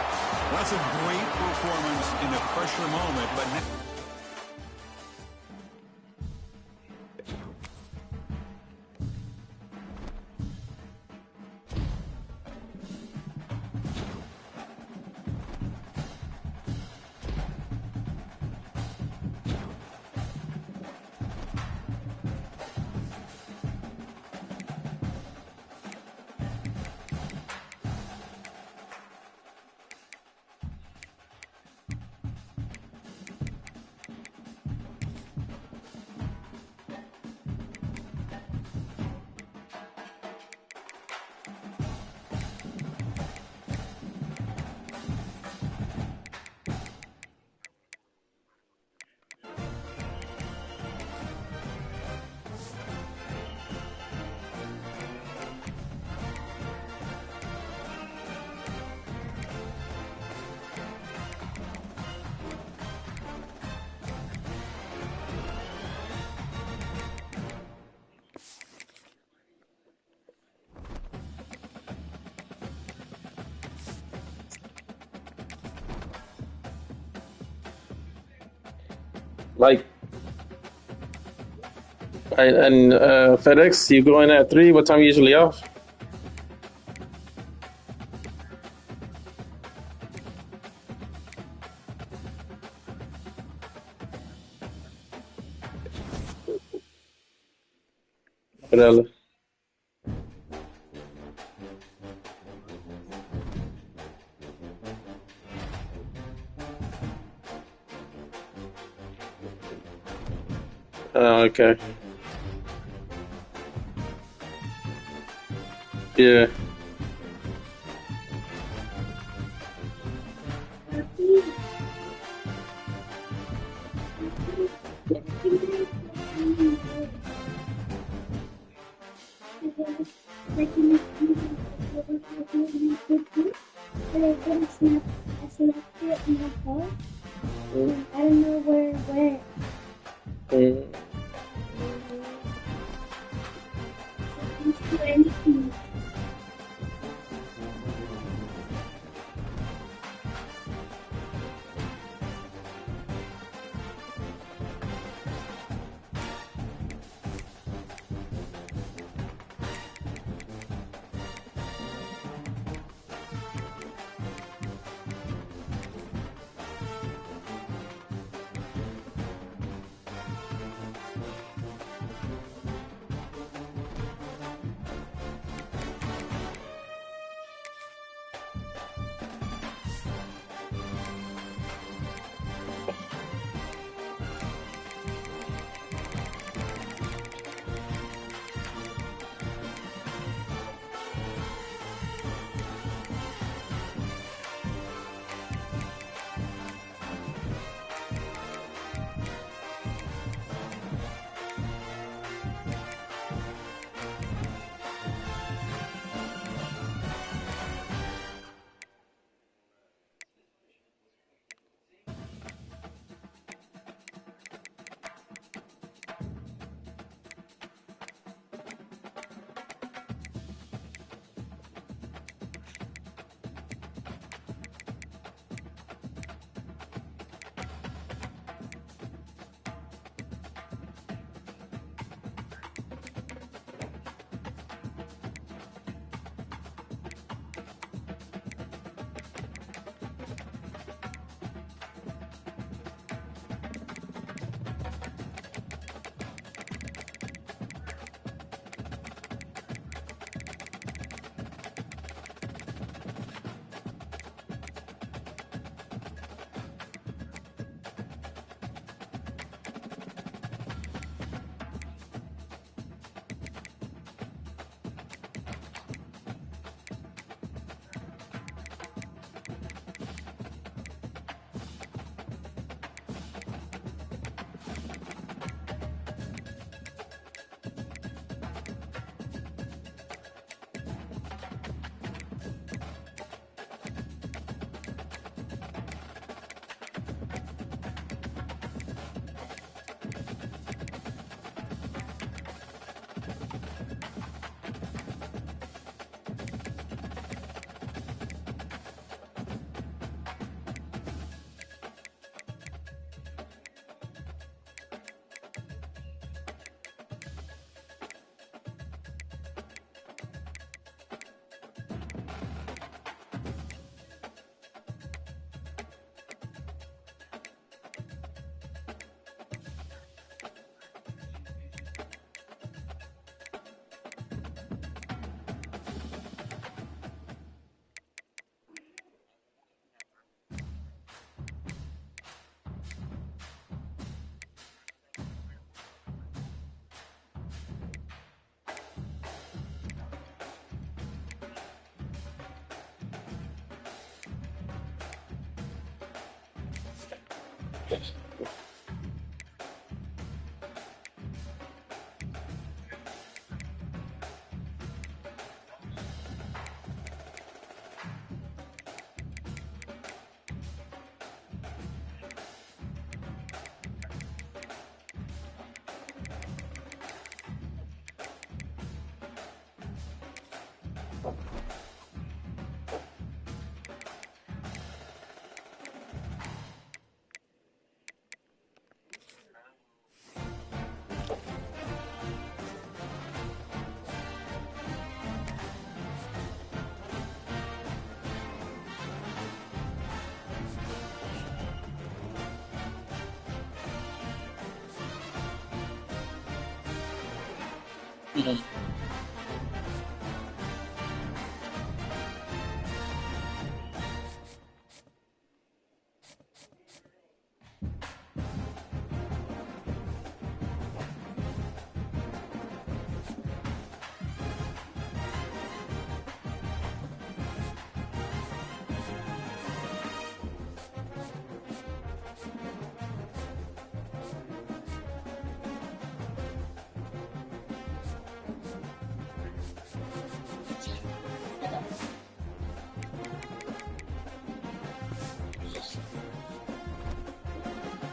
Well, that's a great performance in a pressure moment, but now Like, and FedEx, you go in at 3. What time are you usually off? Whatever. Oh, okay. Yeah. I snapped it in my phone, and I don't know where it went. Mm. Didn't do anything.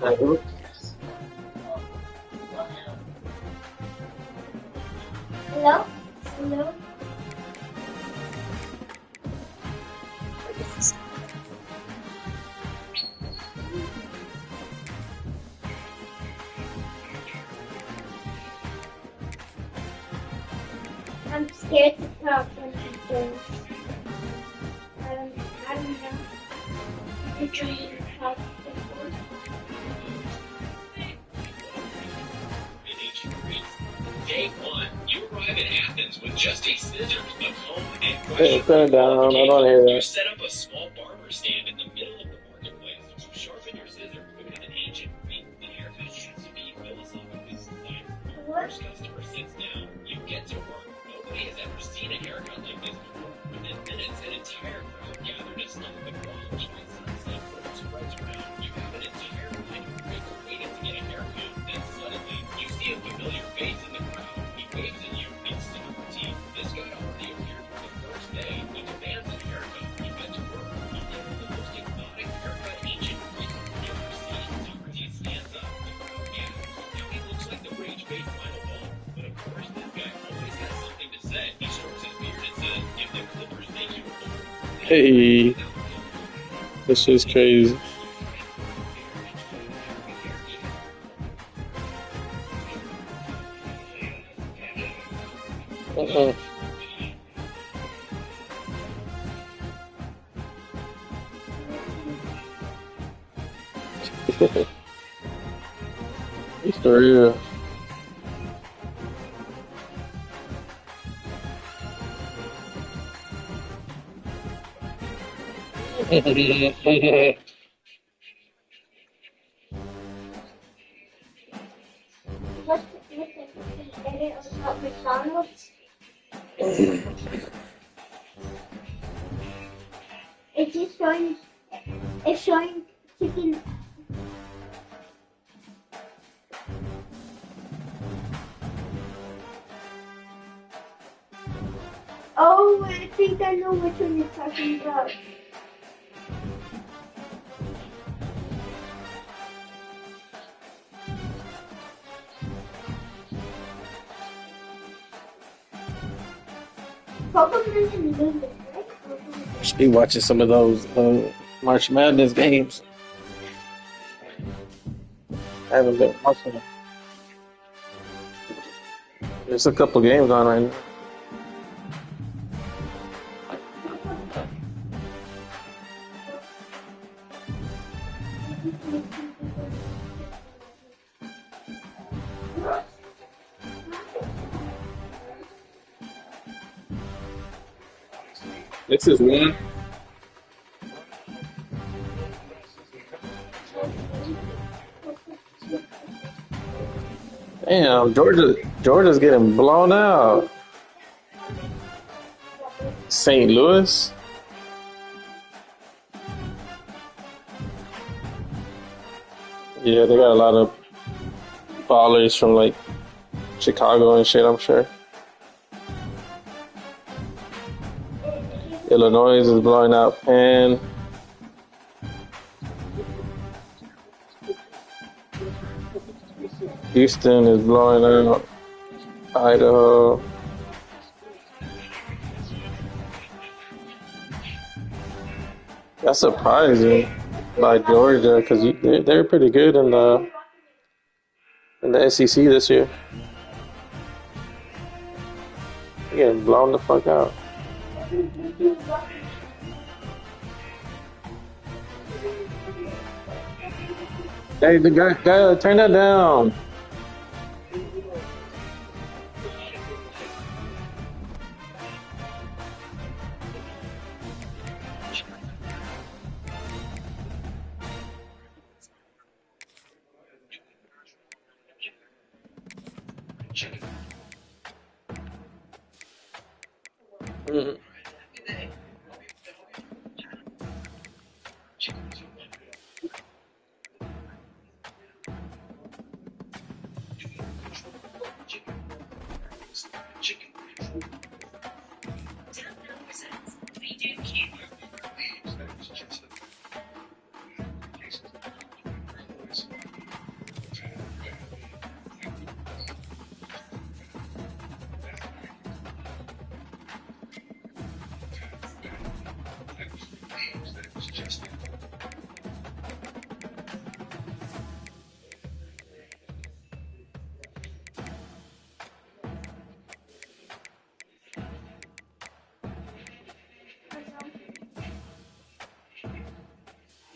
Hello? Hello? I'm scared to talk when he goes. I don't know. I'm trying to talk before. Day one, you arrive in Athens with just a scissors, a comb, and Hey, put it down. I don't want to hear You that. set up a small barber stand in the middle of the marketplace to sharpen your scissors because in ancient Greek, the haircut has to be philosophically designed. First customer sits down, you get to work. Nobody has ever seen a haircut like this before. Within minutes, an entire crowd gathered as long as the broad joint sunset spreads around. You have an entire line of people waiting to get a haircut. Then suddenly, you see a familiar face in the crowd. He waves at you in Socrates. This guy already appeared for the first day. He demands a haircut. You get to work. You get the most exotic haircut ancient Greek you've ever seen. Socrates stands up. The crowd gathers. Now he looks like the rage-bait final ball. But of course, this guy always has something to say. He strokes his beard and says, if the Clippers make you Hey, this is crazy. Uh-uh. It's for real. What's the edit about McDonald's? It's just showing. It's showing chicken. Oh, I think I know which one you're talking about. Pokemon and Lulu, right? Should be watching some of those March Madness games. I haven't been watching them. There's a couple games on right now. This is one. Damn, Georgia's getting blown out. St. Louis. Yeah, they got a lot of ballers from like Chicago and shit, I'm sure. Illinois is blowing out Penn. Houston is blowing out Idaho. That's surprising by Georgia because they're pretty good in the SEC this year. They're getting blown the fuck out. Hey, the guy, turn that down. Mm.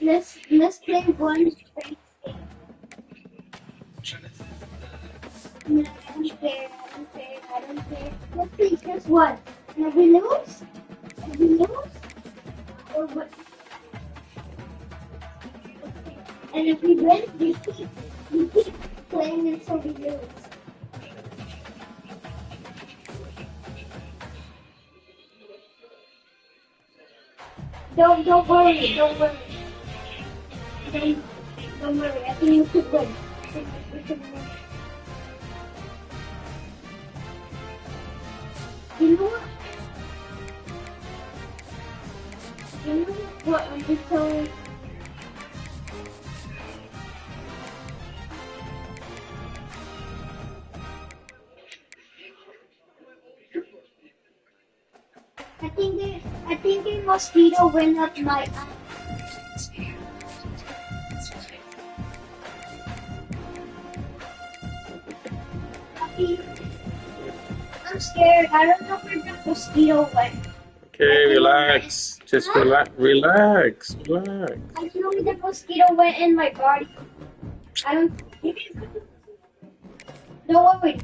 let's play one straight game. No, I don't care. I don't care. Let's play just one. And if we lose, or what? And if we win, we keep playing until we lose. Don't worry. Don't worry. I think you could win. We could win. You know what? I'm just telling. I think a mosquito went up my eye. I'm scared. I don't know where the mosquito went. Okay, relax. Just relax. Relax. I feel like the mosquito went in my body. Don't worry.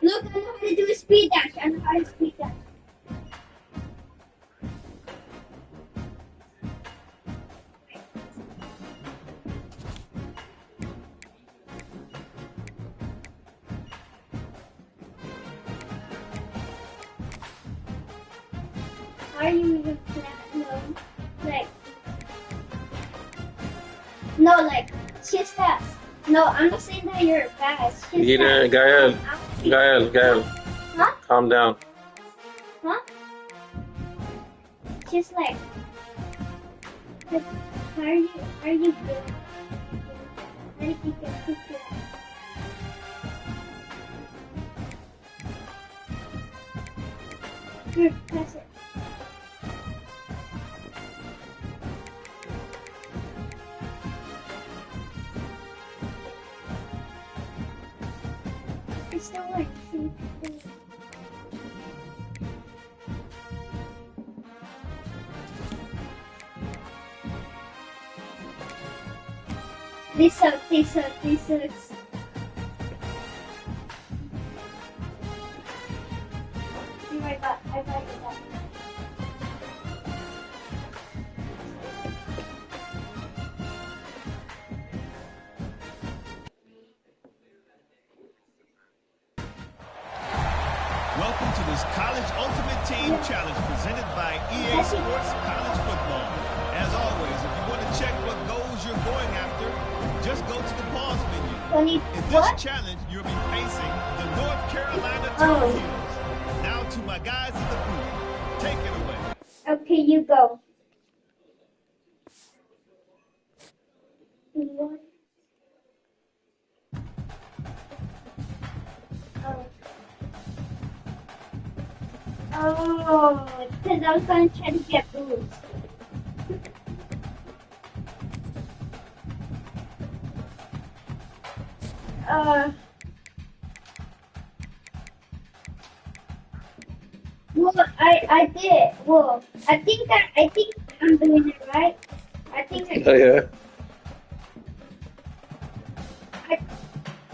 Look, I know how to do a speed dash. How are you even like, she's fast. No, I'm not saying that you're fast. Gael. Huh? Calm down. Huh? Just like, how are you doing? How did you get to that? Here, press it. It's still like This sucks. Oh my god, I got it. Welcome to this College Ultimate Team Challenge presented by EA Sports College Football. As always, if you want to check what goals you're going after, just go to the pause menu. In this challenge, you'll be facing the North Carolina Tar Heels. Now to my guys in the booth. Take it away. Okay, you go. What? Oh, because I was going to try to get boost. Well, I did. Well, I think I'm doing it right. I think Yeah.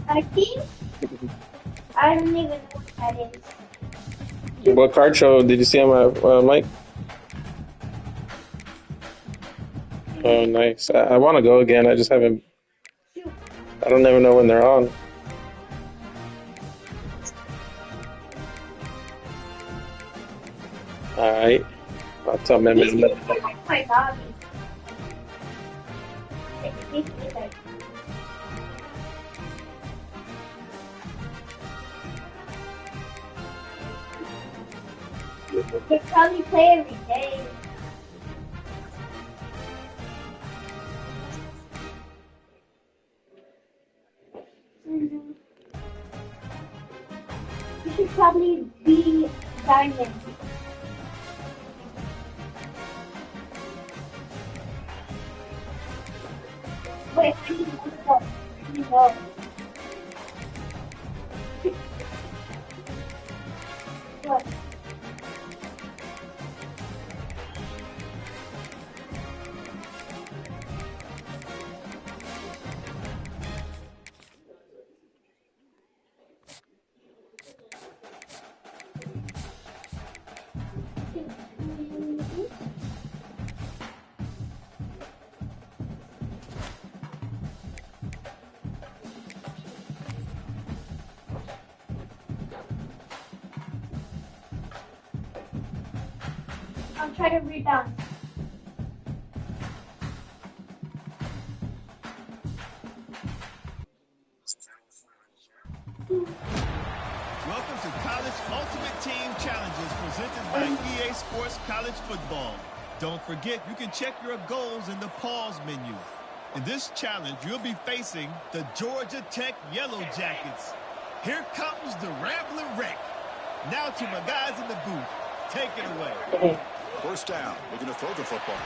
I think I don't even know what that is. What card show did you see on my mic? Oh, nice. I want to go again. I just haven't. I don't ever know when they're on. All right. I'll tell my man. My hobby. They probably play every day. You should probably be diamond. Wait, I need to go. No. What? I'll try to rebound. Welcome to College Ultimate Team Challenges presented by EA Sports College Football. Don't forget, you can check your goals in the pause menu. In this challenge, you'll be facing the Georgia Tech Yellow Jackets. Here comes the Rambler Wreck. Now to my guys in the booth. Take it away. First down. Looking to throw the football.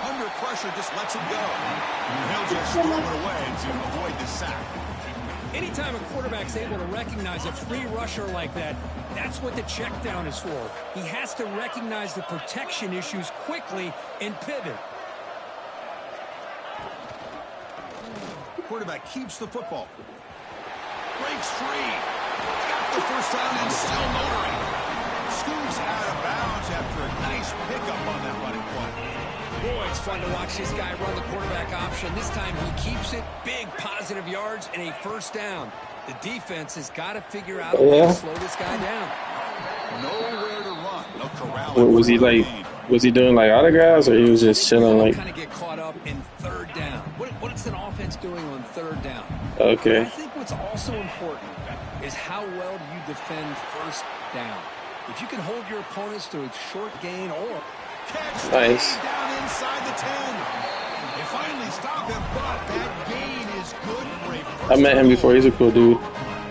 Under pressure, just lets it go. And he'll just throw it away to avoid the sack. Anytime a quarterback's able to recognize a free rusher like that, that's what the check down is for. He has to recognize the protection issues quickly and pivot. Quarterback keeps the football. Breaks free. Got the first down and still motoring. Scoots out of bounds after a nice pickup on that running play. Boy, it's fun to watch this guy run the quarterback option. This time he keeps it. Big positive yards and a first down. The defense has got to figure out a way to slow this guy down. Nowhere to run. No corral. Was he like? Was he doing like autographs, or he was just chilling like? Kind of get caught up in third down. What is an offense doing on third down? Okay. I think what's also important is how well do you defend first down. If you can hold your opponents to a short gain or catch nice down inside the 10. They finally stop him, but that gain is good for a first. I met him before. He's a cool dude.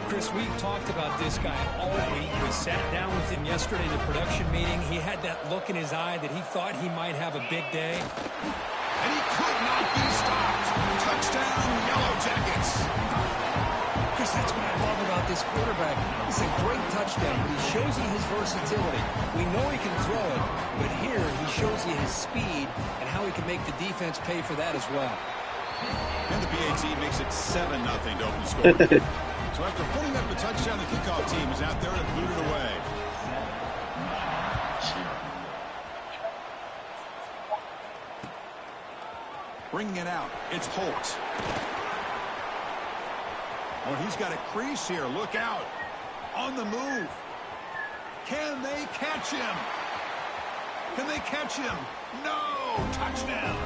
Chris, we've talked about this guy all week. We sat down with him yesterday in the production meeting. He had that look in his eye that he thought he might have a big day. And he could not be stopped. Touchdown, Yellow Jackets. Chris, that's what I love about this quarterback. It's a great touchdown, but he shows you his versatility. We know he can throw it, but here he shows you his speed and how he can make the defense pay for that as well. And the BAT makes it 7-0 to open score. So after putting up the touchdown, the kickoff team is out there to boot it away. Bringing it out, it's Holt. Oh, he's got a crease here. Look out. On the move. Can they catch him? Can they catch him? No! Touchdown!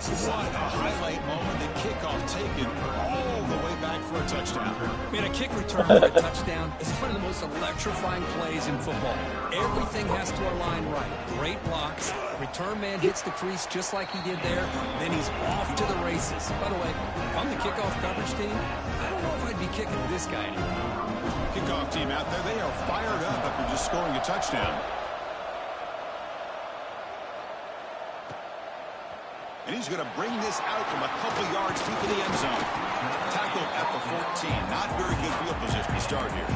What a highlight moment. The kickoff taken all the way back for a touchdown. Man, a kick return for a touchdown is one of the most electrifying plays in football. Everything has to align right. Great blocks. Return man hits the crease just like he did there. Then he's off to the races. By the way, if I'm the kickoff coverage team, I don't know if I'd be kicking to this guy anymore. Kickoff team out there, they are fired up after just scoring a touchdown. And he's going to bring this out from a couple yards deep in the end zone. Tackled at the 14. Not very good field position to start here.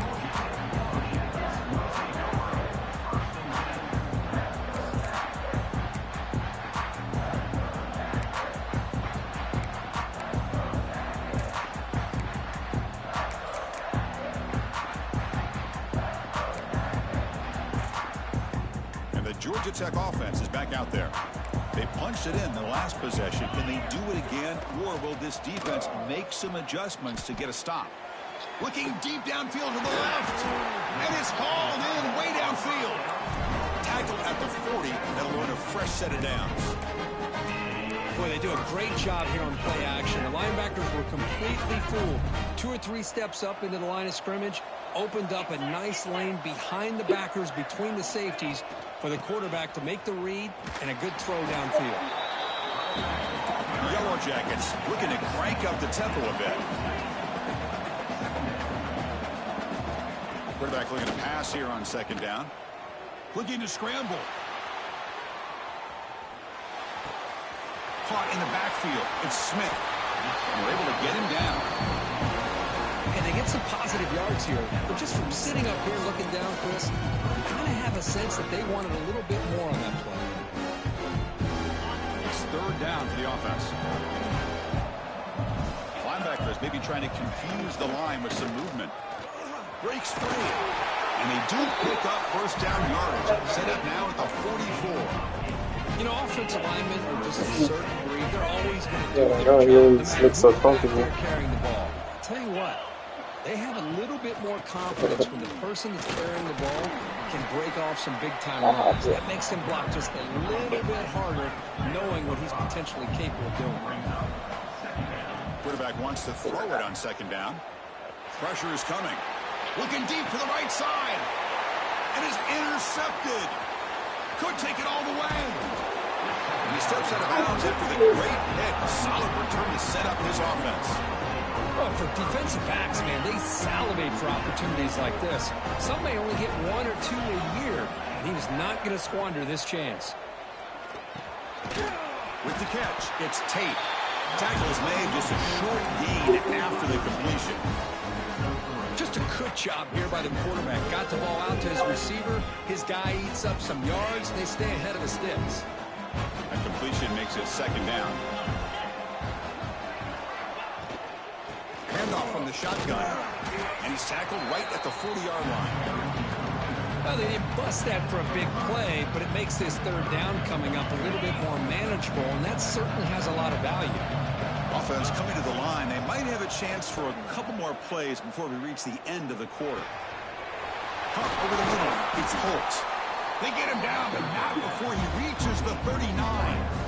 And the Georgia Tech offense is back out there. They punched it in the last possession. Can they do it again, or will this defense make some adjustments to get a stop? Looking deep downfield to the left, and it's hauled in way downfield. Tackled at the 40. That'll earn a fresh set of downs. Boy, they do a great job here on play action. The linebackers were completely fooled. 2 or 3 steps up into the line of scrimmage, opened up a nice lane behind the backers, between the safeties, for the quarterback to make the read and a good throw downfield. Yellow Jackets looking to crank up the tempo a bit. Quarterback looking to pass here on second down. Looking to scramble. Caught in the backfield. It's Smith. And we're able to get him down. And they get some positive yards here. But just from sitting up here looking down, Chris, you kind of have a sense that they wanted a little bit more on that play. It's third down for the offense. Linebackers maybe trying to confuse the line with some movement. Breaks free. And they do pick up first down yardage. Set up now at the 44. You know, offensive linemen are just a certain breed. They're always going to do Yeah, I know. He looks so comfortable. They're carrying the ball. I'll tell you what, They have a little bit more confidence when the person that's carrying the ball can break off some big-time runs. That makes him block just a little bit harder, knowing what he's potentially capable of doing. Quarterback wants to throw it on second down. Pressure is coming. Looking deep to the right side. And is intercepted. Could take it all the way. And he steps out of bounds after the great hit. A solid return to set up his offense. Well, for defensive backs, man, they salivate for opportunities like this. Some may only get 1 or 2 a year, and he was not going to squander this chance. With the catch, it's Tate. Tackle is made, just a short gain after the completion. Just a good job here by the quarterback. Got the ball out to his receiver. His guy eats up some yards. They stay ahead of the sticks. That completion makes it second down. Handoff from the shotgun. And he's tackled right at the 40-yard line. Well, they didn't bust that for a big play, but it makes this third down coming up a little bit more manageable, and that certainly has a lot of value. Offense coming to the line. They might have a chance for a couple more plays before we reach the end of the quarter. Pump over the middle. It's Holt. They get him down, but not before he reaches the 39.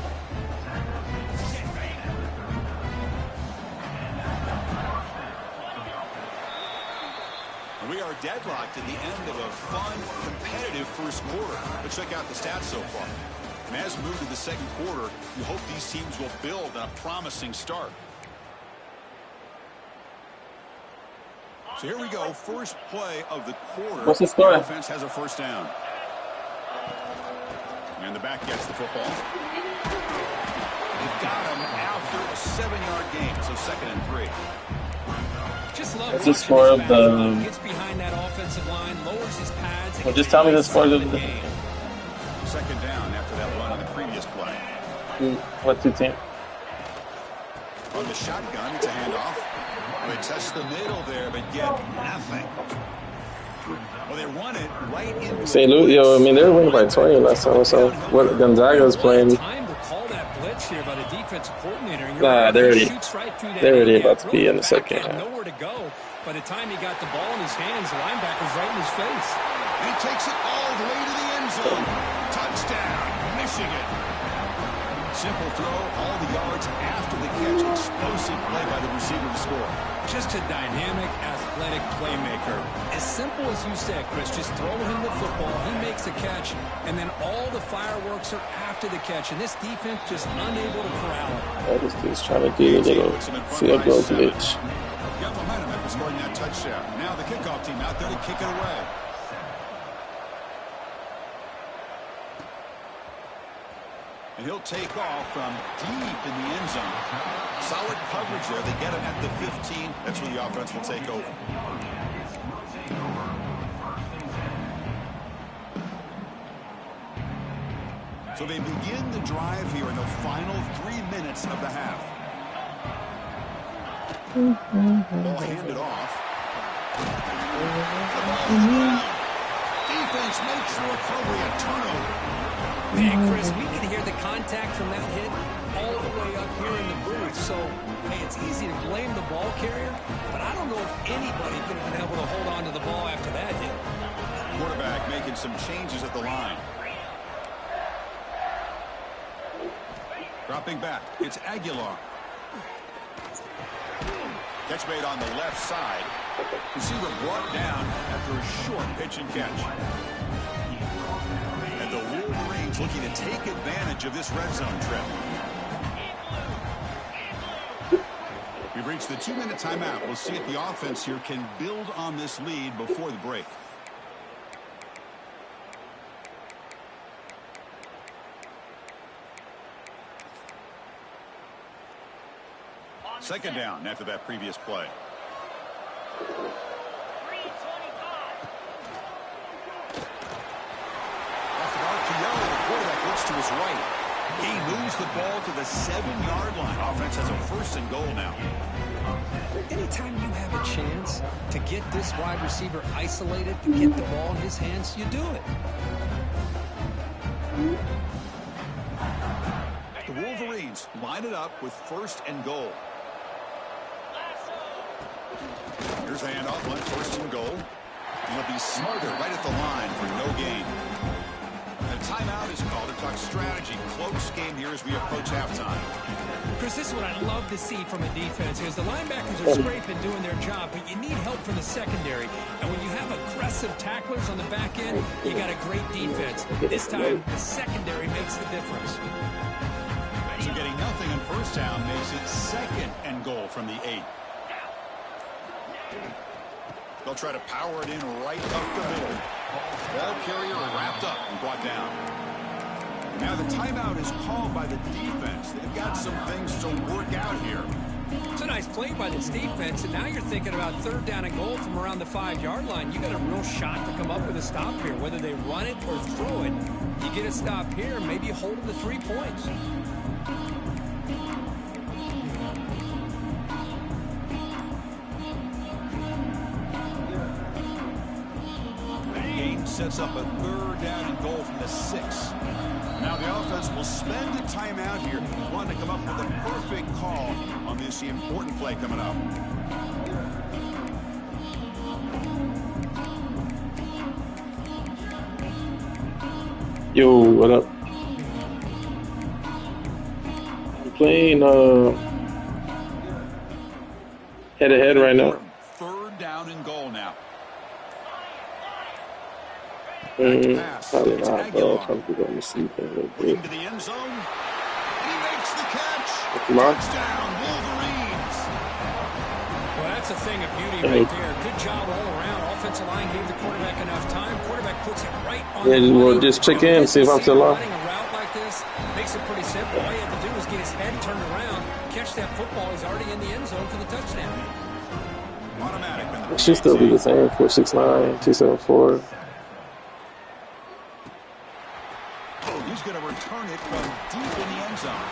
We are deadlocked at the end of a fun, competitive first quarter. But check out the stats so far. And as we move to the second quarter, you hope these teams will build on a promising start. So here we go. First play of the quarter. What's the score? The offense has a first down. And the back gets the football. They've got him after a 7-yard gain. So 2nd and 3. What's the score of the... Gets behind that offensive line, lowers his pads. Well, just tell me the score of the... Second down after that run on the previous play. What two teams? On the shotgun, it's a handoff. They test the middle there, but get nothing. Well, they run it right into St. Louis, yo, I mean, they were winning by 20 last time, so what Gonzaga was playing... Time to call that blitz here by the defensive coordinator. Nah, they're already about to be in the second half. Nowhere to go. By the time he got the ball in his hands, the linebacker's right in his face. And he takes it all the way to the end zone. Touchdown, Michigan. Simple throw, all the yards after the catch. Explosive play by the receiver to score. Just a dynamic, athletic playmaker. As simple as you said, Chris, just throw him the football, he makes a catch, and then all the fireworks are after the catch, and this defense just unable to corral it. This dude's trying to do a little field goal glitch. Got momentum after scoring that touchdown. Now the kickoff team out there to kick it away. And he'll take off from deep in the end zone. Solid coverage there. They get him at the 15. That's where the offense will take over. So they begin the drive here in the final 3 minutes of the half. Ball handed off. The ball is down. Defense makes the recovery, a turnover. Man, Chris, we can hear the contact from that hit all the way up here in the booth. So, hey, it's easy to blame the ball carrier, but I don't know if anybody could have been able to hold on to the ball after that hit. Quarterback making some changes at the line. Dropping back, it's Aguilar. Catch made on the left side. Receiver brought down after a short pitch and catch. And the Wolverines looking to take advantage of this red zone trip. We've reached the 2-minute timeout. We'll see if the offense here can build on this lead before the break. Second down after that previous play. Off an RPO, the quarterback looks to his right. He moves the ball to the 7-yard line. Offense has a 1st and goal now. Anytime you have a chance to get this wide receiver isolated, to get the ball in his hands, you do it. The Wolverines line it up with 1st and goal. Here's Here's the handoff on 1st and goal. He'll be smothered right at the line for no gain. A timeout is called to talk strategy. Close game here as we approach halftime. Chris, this is what I love to see from a defense is the linebackers are scraping doing their job, but you need help from the secondary. And when you have aggressive tacklers on the back end, you got a great defense. This time, the secondary makes the difference. So getting nothing on 1st down makes it 2nd and goal from the 8. They'll try to power it in right up the middle. Ball carrier wrapped up and brought down. Now the timeout is called by the defense. They've got some things to work out here. It's a nice play by this defense, and now you're thinking about 3rd down and goal from around the 5-yard line. You got a real shot to come up with a stop here, whether they run it or throw it. You get a stop here, maybe hold them to 3 points. Sets up a 3rd down and goal from the 6. Now the offense will spend a timeout here. Want to come up with a perfect call on this important play coming up. Yo, what up? I'm playing head-to-head right now. 3rd down and goal now. Probably not, bro. I'm going to sleep a little bit. Into the end zone. He makes the catch. Come on. Touchdown, Wolverines. Well, that's a thing of beauty right there. Good job all around. Offensive line gave the quarterback enough time. Quarterback puts it right on the money. We'll just check in, see if I'm still on. Running a route like this makes it pretty simple. All you have to do is get his head turned around, catch that football. He's already in the end zone for the touchdown. Automatic. It should still be the same. 469, 274. He's going to return it from deep in the end zone.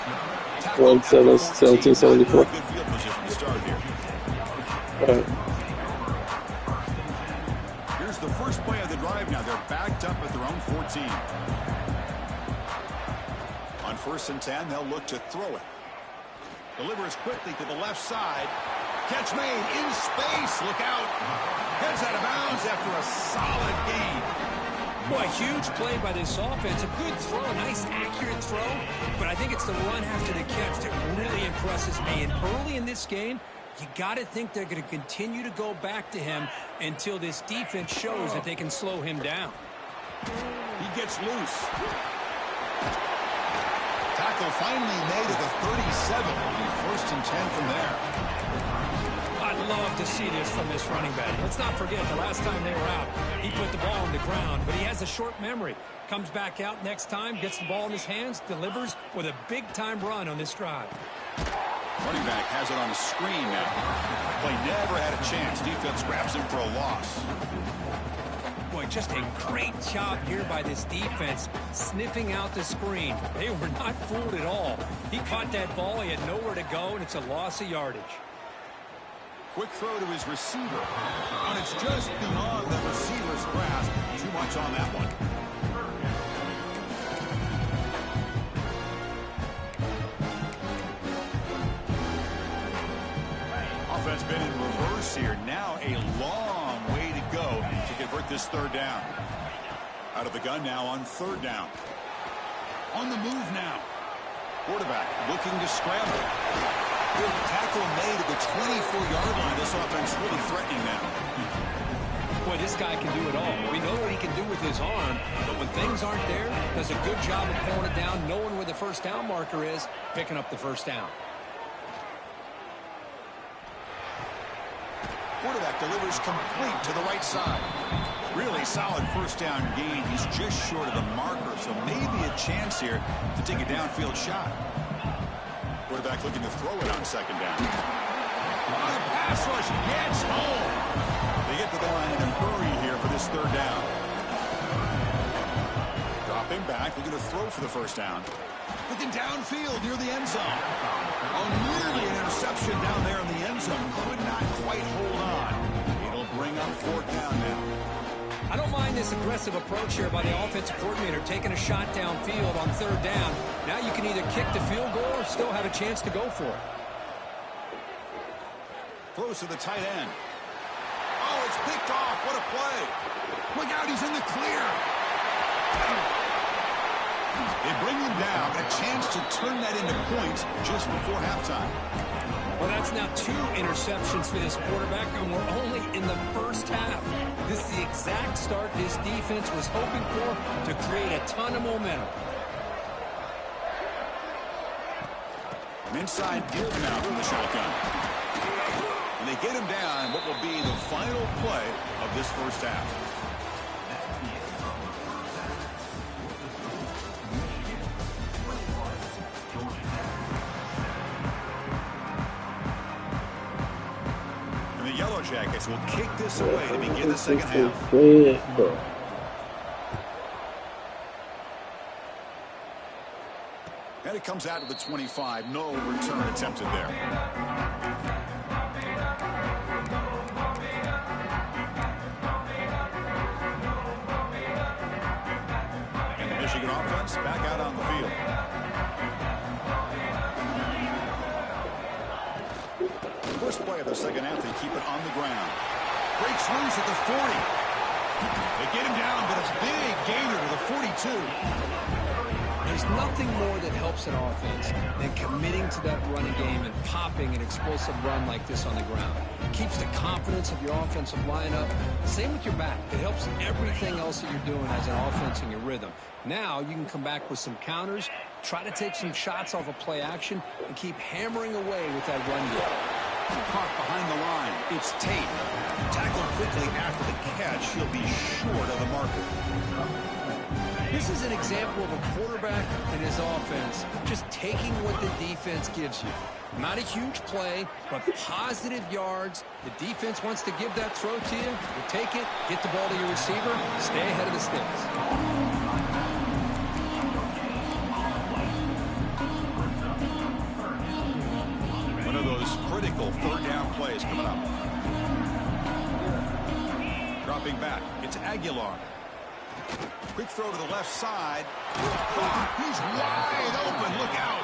1774. Good field position to start here. Here's the first play of the drive now. They're backed up at their own 14. On 1st and 10, they'll look to throw it. Delivers quickly to the left side. Catch made in space. Look out. Heads out of bounds after a solid gain. Boy, a huge play by this offense. A good throw, a nice, accurate throw. But I think it's the run after the catch that really impresses me. And early in this game, you got to think they're going to continue to go back to him until this defense shows that they can slow him down. He gets loose. Tackle finally made at the 37. 1st and 10 from there. I'd love to see this from this running back. Let's not forget the last time they were out, he put the ball on the ground, but he has a short memory. Comes back out next time, gets the ball in his hands, delivers with a big-time run on this drive. Running back has it on the screen now. Play never had a chance. Defense grabs him for a loss. Boy, just a great job here by this defense, sniffing out the screen. They were not fooled at all. He caught that ball, he had nowhere to go, and it's a loss of yardage. Quick throw to his receiver. And it's just beyond the receiver's grasp. Too much on that one. Offense been in reverse here. Now a long way to go to convert this 3rd down. Out of the gun now on 3rd down. On the move now. Quarterback looking to scramble. Good tackle made at the 24-yard line. This offense really threatening now. Boy, this guy can do it all. We know what he can do with his arm, but when things aren't there, does a good job of pulling it down, knowing where the 1st down marker is, picking up the 1st down. Quarterback delivers complete to the right side. Really solid 1st down gain. He's just short of the marker, so maybe a chance here to take a downfield shot. Quarterback looking to throw it on 2nd down. On a pass rush, gets home. They get to the line in a hurry here for this 3rd down. Dropping back, looking to throw for the 1st down. Looking downfield near the end zone. Oh, nearly an interception down there in the end zone. Could not quite hold on. It'll bring up 4th down now. I don't mind this aggressive approach here by the offensive coordinator, taking a shot downfield on 3rd down. Now you can either kick the field goal or still have a chance to go for it. Throws to the tight end. Oh, it's picked off. What a play. Look out, he's in the clear. They bring him down. A chance to turn that into points just before halftime. Well, that's now 2 interceptions for this quarterback, and we're only in the first half. This is the exact start this defense was hoping for to create a ton of momentum. An inside give now from the shotgun. And they get him down what will be the final play of this first half. Yellow Jackets will kick this away to begin the second half. And it comes out to the 25. No return attempted there. And the Michigan offense back out on the field. First play of the second half, they keep it on the ground. Breaks loose at the 40. They get him down, but a big gainer to the 42. There's nothing more that helps an offense than committing to that running game and popping an explosive run like this on the ground. It keeps the confidence of your offensive lineup. Same with your back. It helps everything else that you're doing as an offense in your rhythm. Now you can come back with some counters, try to take some shots off of play action, and keep hammering away with that run game. Caught behind the line. It's Tate. Tackled quickly after the catch. He'll be short of the marker. This is an example of a quarterback and his offense just taking what the defense gives you. Not a huge play, but positive yards. The defense wants to give that throw to you. You take it, get the ball to your receiver, stay ahead of the sticks. Critical third down plays coming up. Dropping back. It's Aguilar. Quick throw to the left side. He's wide open. Look out.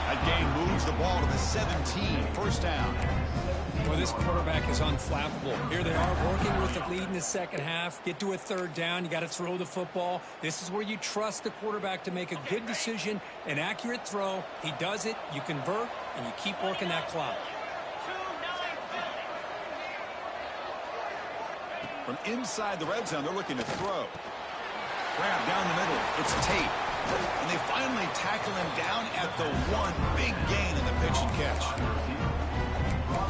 That gain moves the ball to the 17. First down. Well, this quarterback is unflappable. Here they are working with the lead in the second half. Get to a third down. You got to throw the football. This is where you trust the quarterback to make a good decision, an accurate throw. He does it. You convert, and you keep working that clock. From inside the red zone, they're looking to throw. Grab down the middle. It's Tate. And they finally tackle him down at the 1. Big gain in the pitch and catch.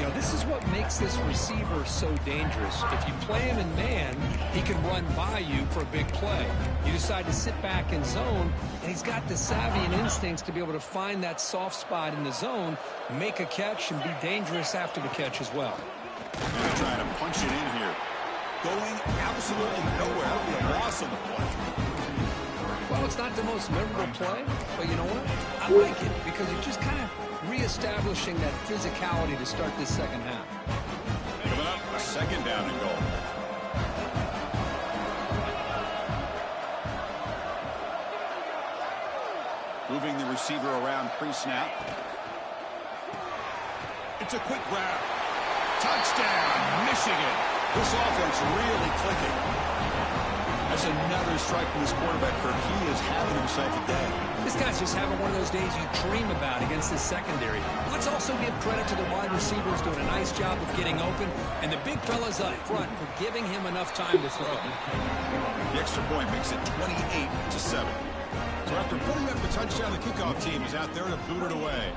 You know, this is what makes this receiver so dangerous. If you play him in man, he can run by you for a big play. You decide to sit back in zone, and he's got the savvy and instincts to be able to find that soft spot in the zone, make a catch, and be dangerous after the catch as well. And they're trying to punch it in here. Going absolutely nowhere. That'll be a loss on the play. Well, it's not the most memorable play, but you know what? I like it because it just kind of reestablishing that physicality to start this second half. Coming up, a second down and goal. Moving the receiver around pre-snap. It's a quick grab. Touchdown, Michigan. This offense really clicking. That's another strike from this quarterback, Kirk. He is having himself a day. This guy's just having one of those days you dream about against this secondary. Let's also give credit to the wide receivers doing a nice job of getting open, and the big fellas up front for giving him enough time to throw. The extra point makes it 28-7. So after putting up the touchdown, the kickoff team is out there to boot it away.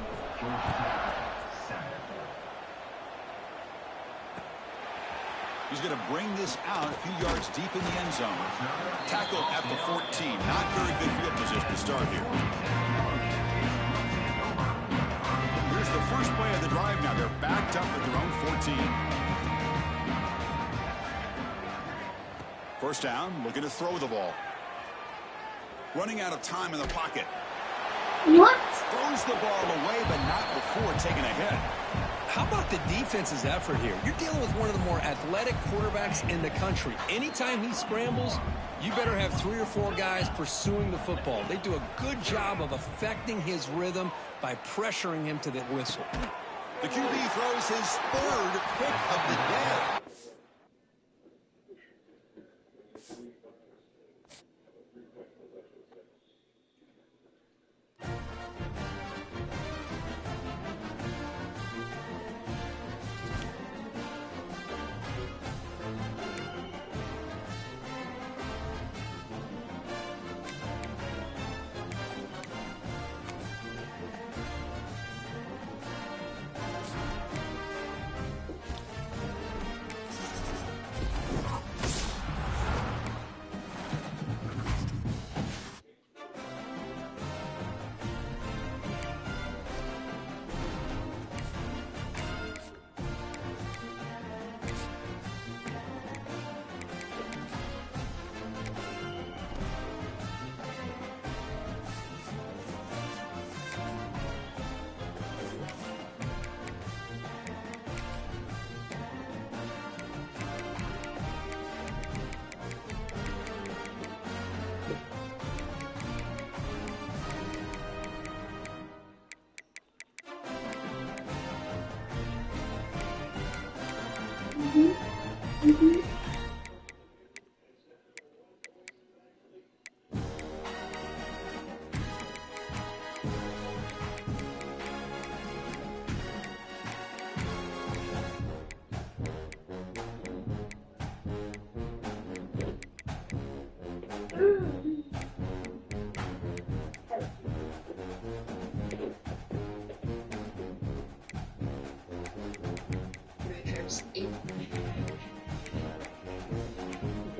He's going to bring this out a few yards deep in the end zone. Tackle at the 14. Not very good field position to start here. Here's the first play of the drive now. They're backed up at their own 14. First down, looking to throw the ball. Running out of time in the pocket. What? Throws the ball away, but not before taking a hit. How about the defense's effort here? You're dealing with one of the more athletic quarterbacks in the country. Anytime he scrambles, you better have 3 or 4 guys pursuing the football. They do a good job of affecting his rhythm by pressuring him to the whistle. The QB throws his 3rd pick of the day.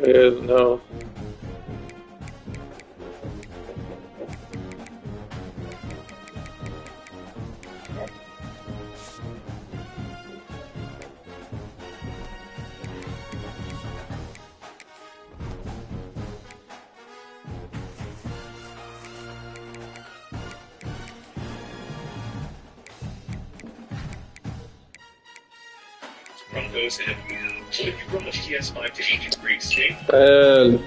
Good, no. Broncos and what if you brought TS5 to ancient Greek state? And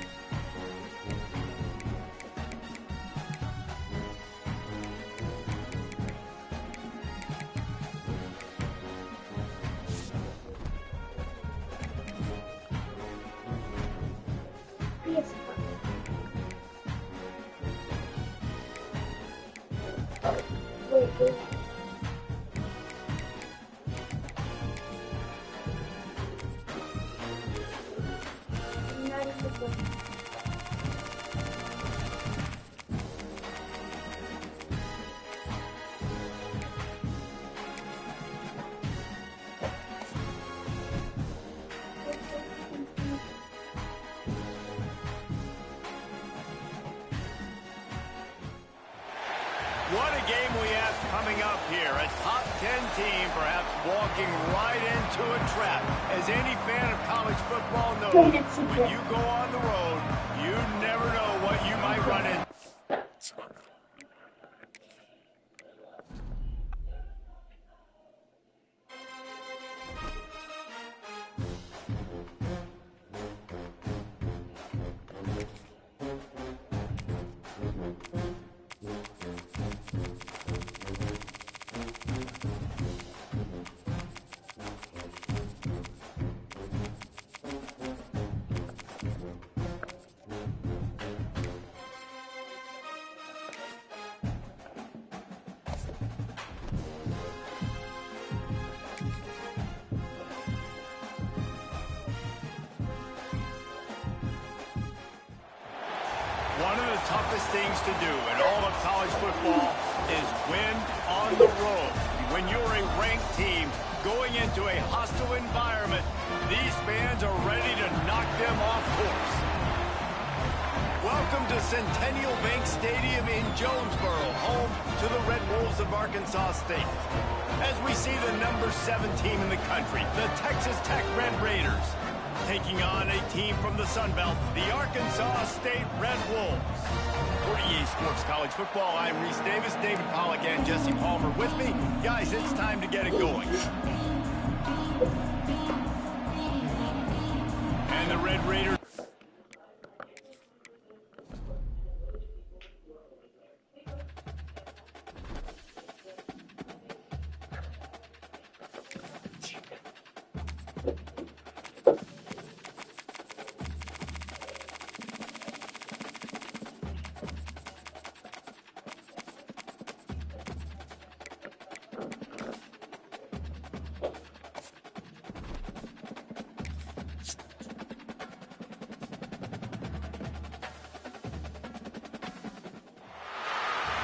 PS5. Wait. Not in the book. What a game we have coming up here. A top 10 team perhaps walking right into a trap. As any fan of college football knows, when you go on the road, you never know what you might run into. One of the toughest things to do in all of college football is win on the road. When you're a ranked team going into a hostile environment, these fans are ready to knock them off course. Welcome to Centennial Bank Stadium in Jonesboro, home to the Red Wolves of Arkansas State. As we see the number 7 team in the country, the Texas Tech Red Raiders, taking on a team from the Sun Belt, the Arkansas State Red Wolves. For EA Sports College Football, I'm Reese Davis, David Pollack, and Jesse Palmer with me. Guys, it's time to get it going. And the Red Raiders.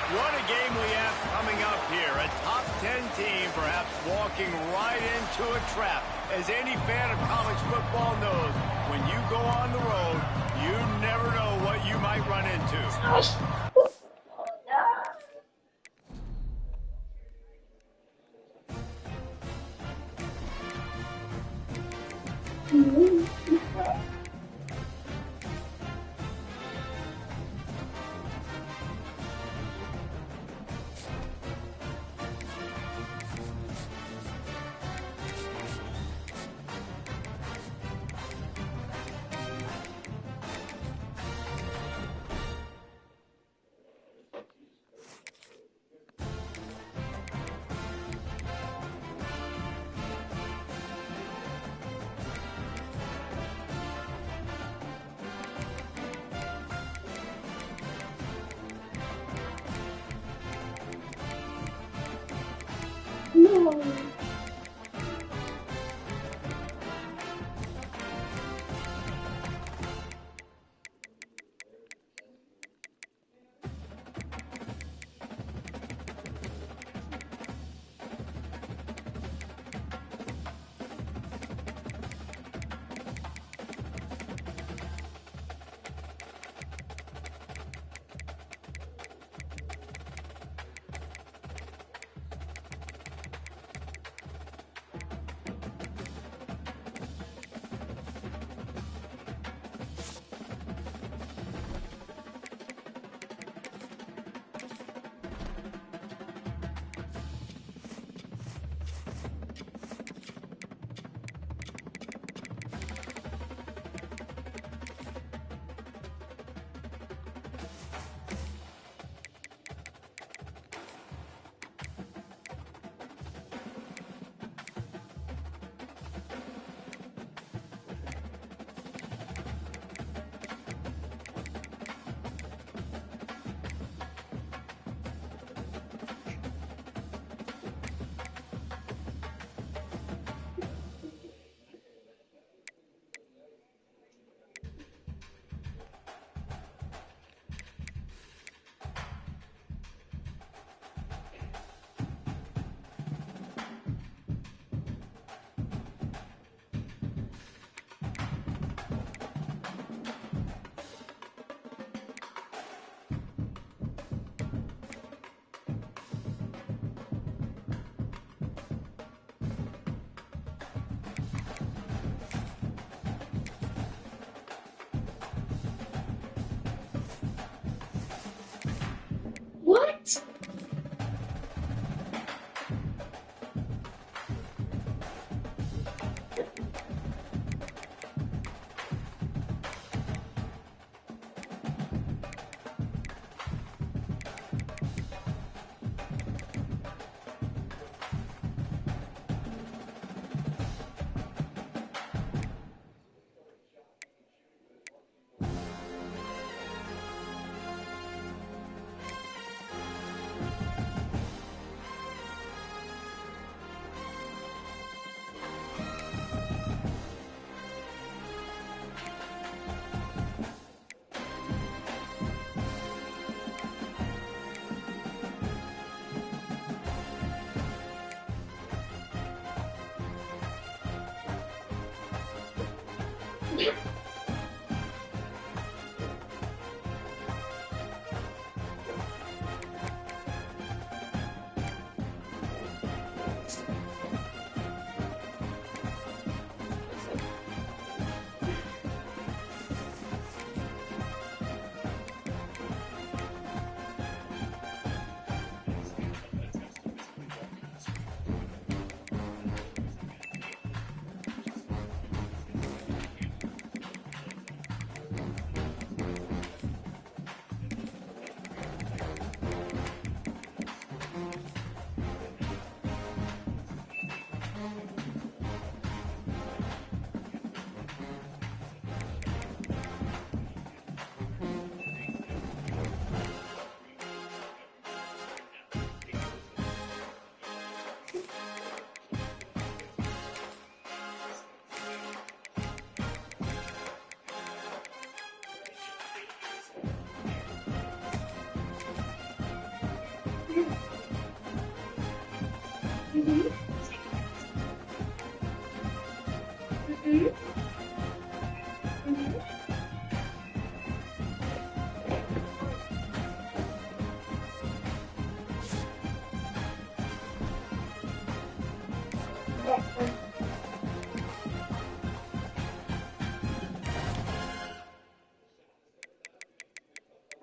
What a game we have coming up here. A top 10 team perhaps walking right into a trap. As any fan of college football knows, when you go on the road, you never know what you might run into.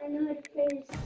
I know how to play this.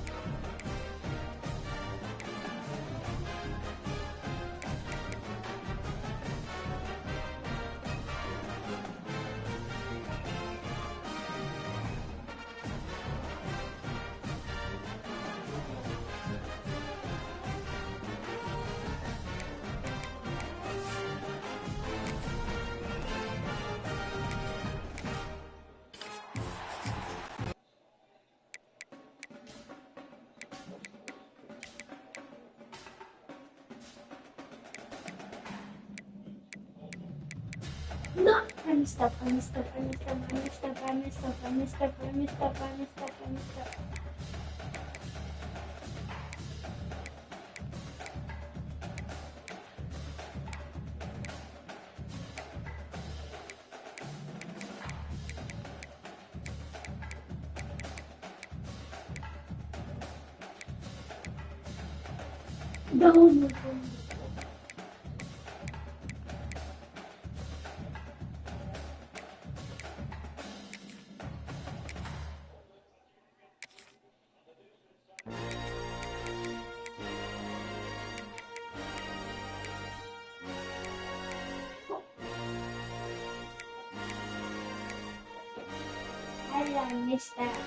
No! I messed up, I messed up, I messed up, I messed up, I messed up, I messed up, I messed up, I messed up, I messed up. No, no, no. I missed that.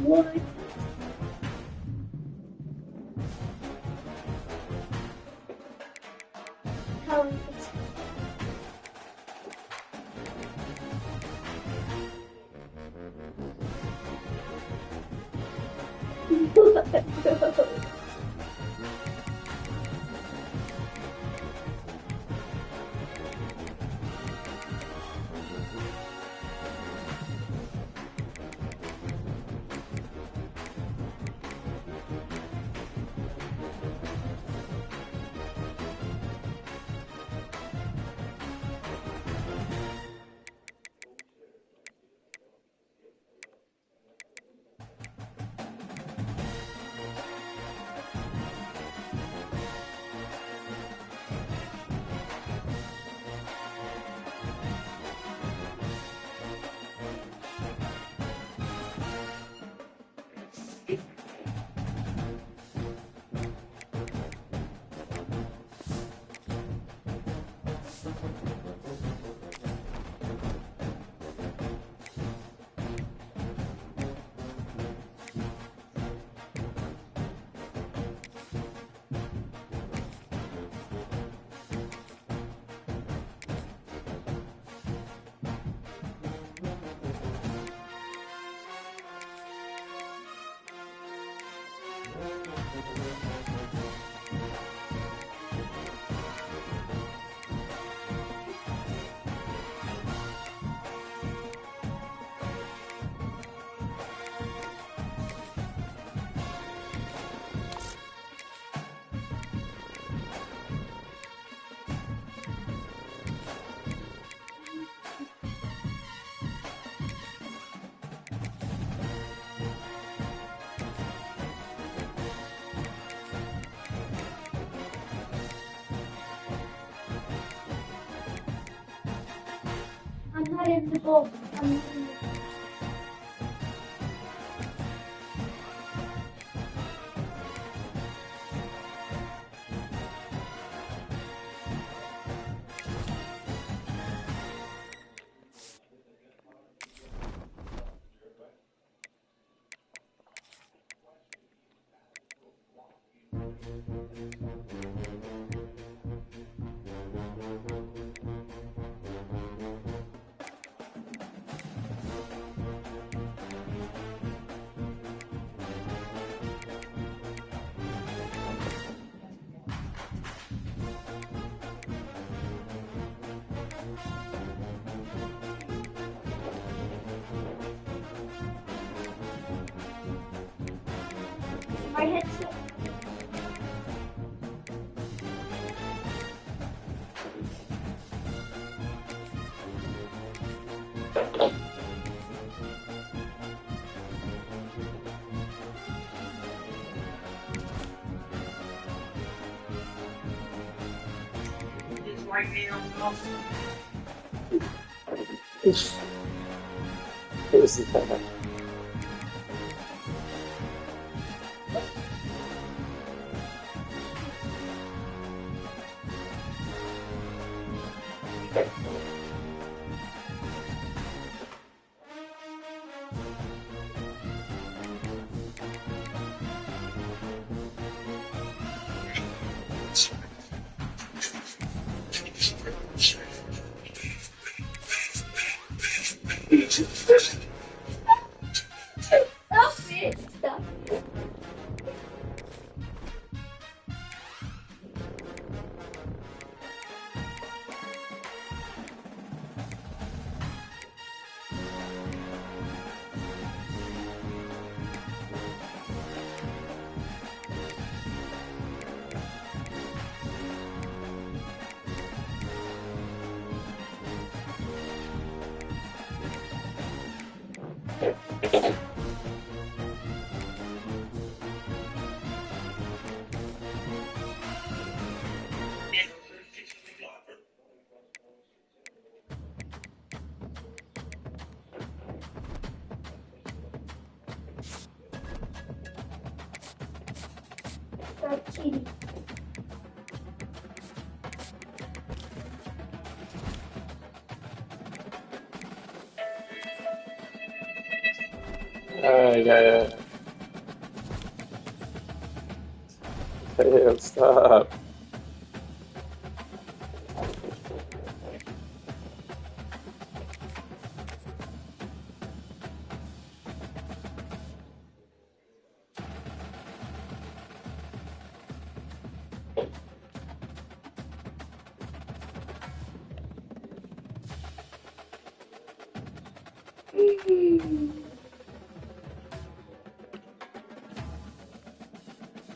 What? How is it? No. not in the goal. I'm in the my headset. This is bad. Stop it! Stop. Stop cheating. Yeah. Damn, stop.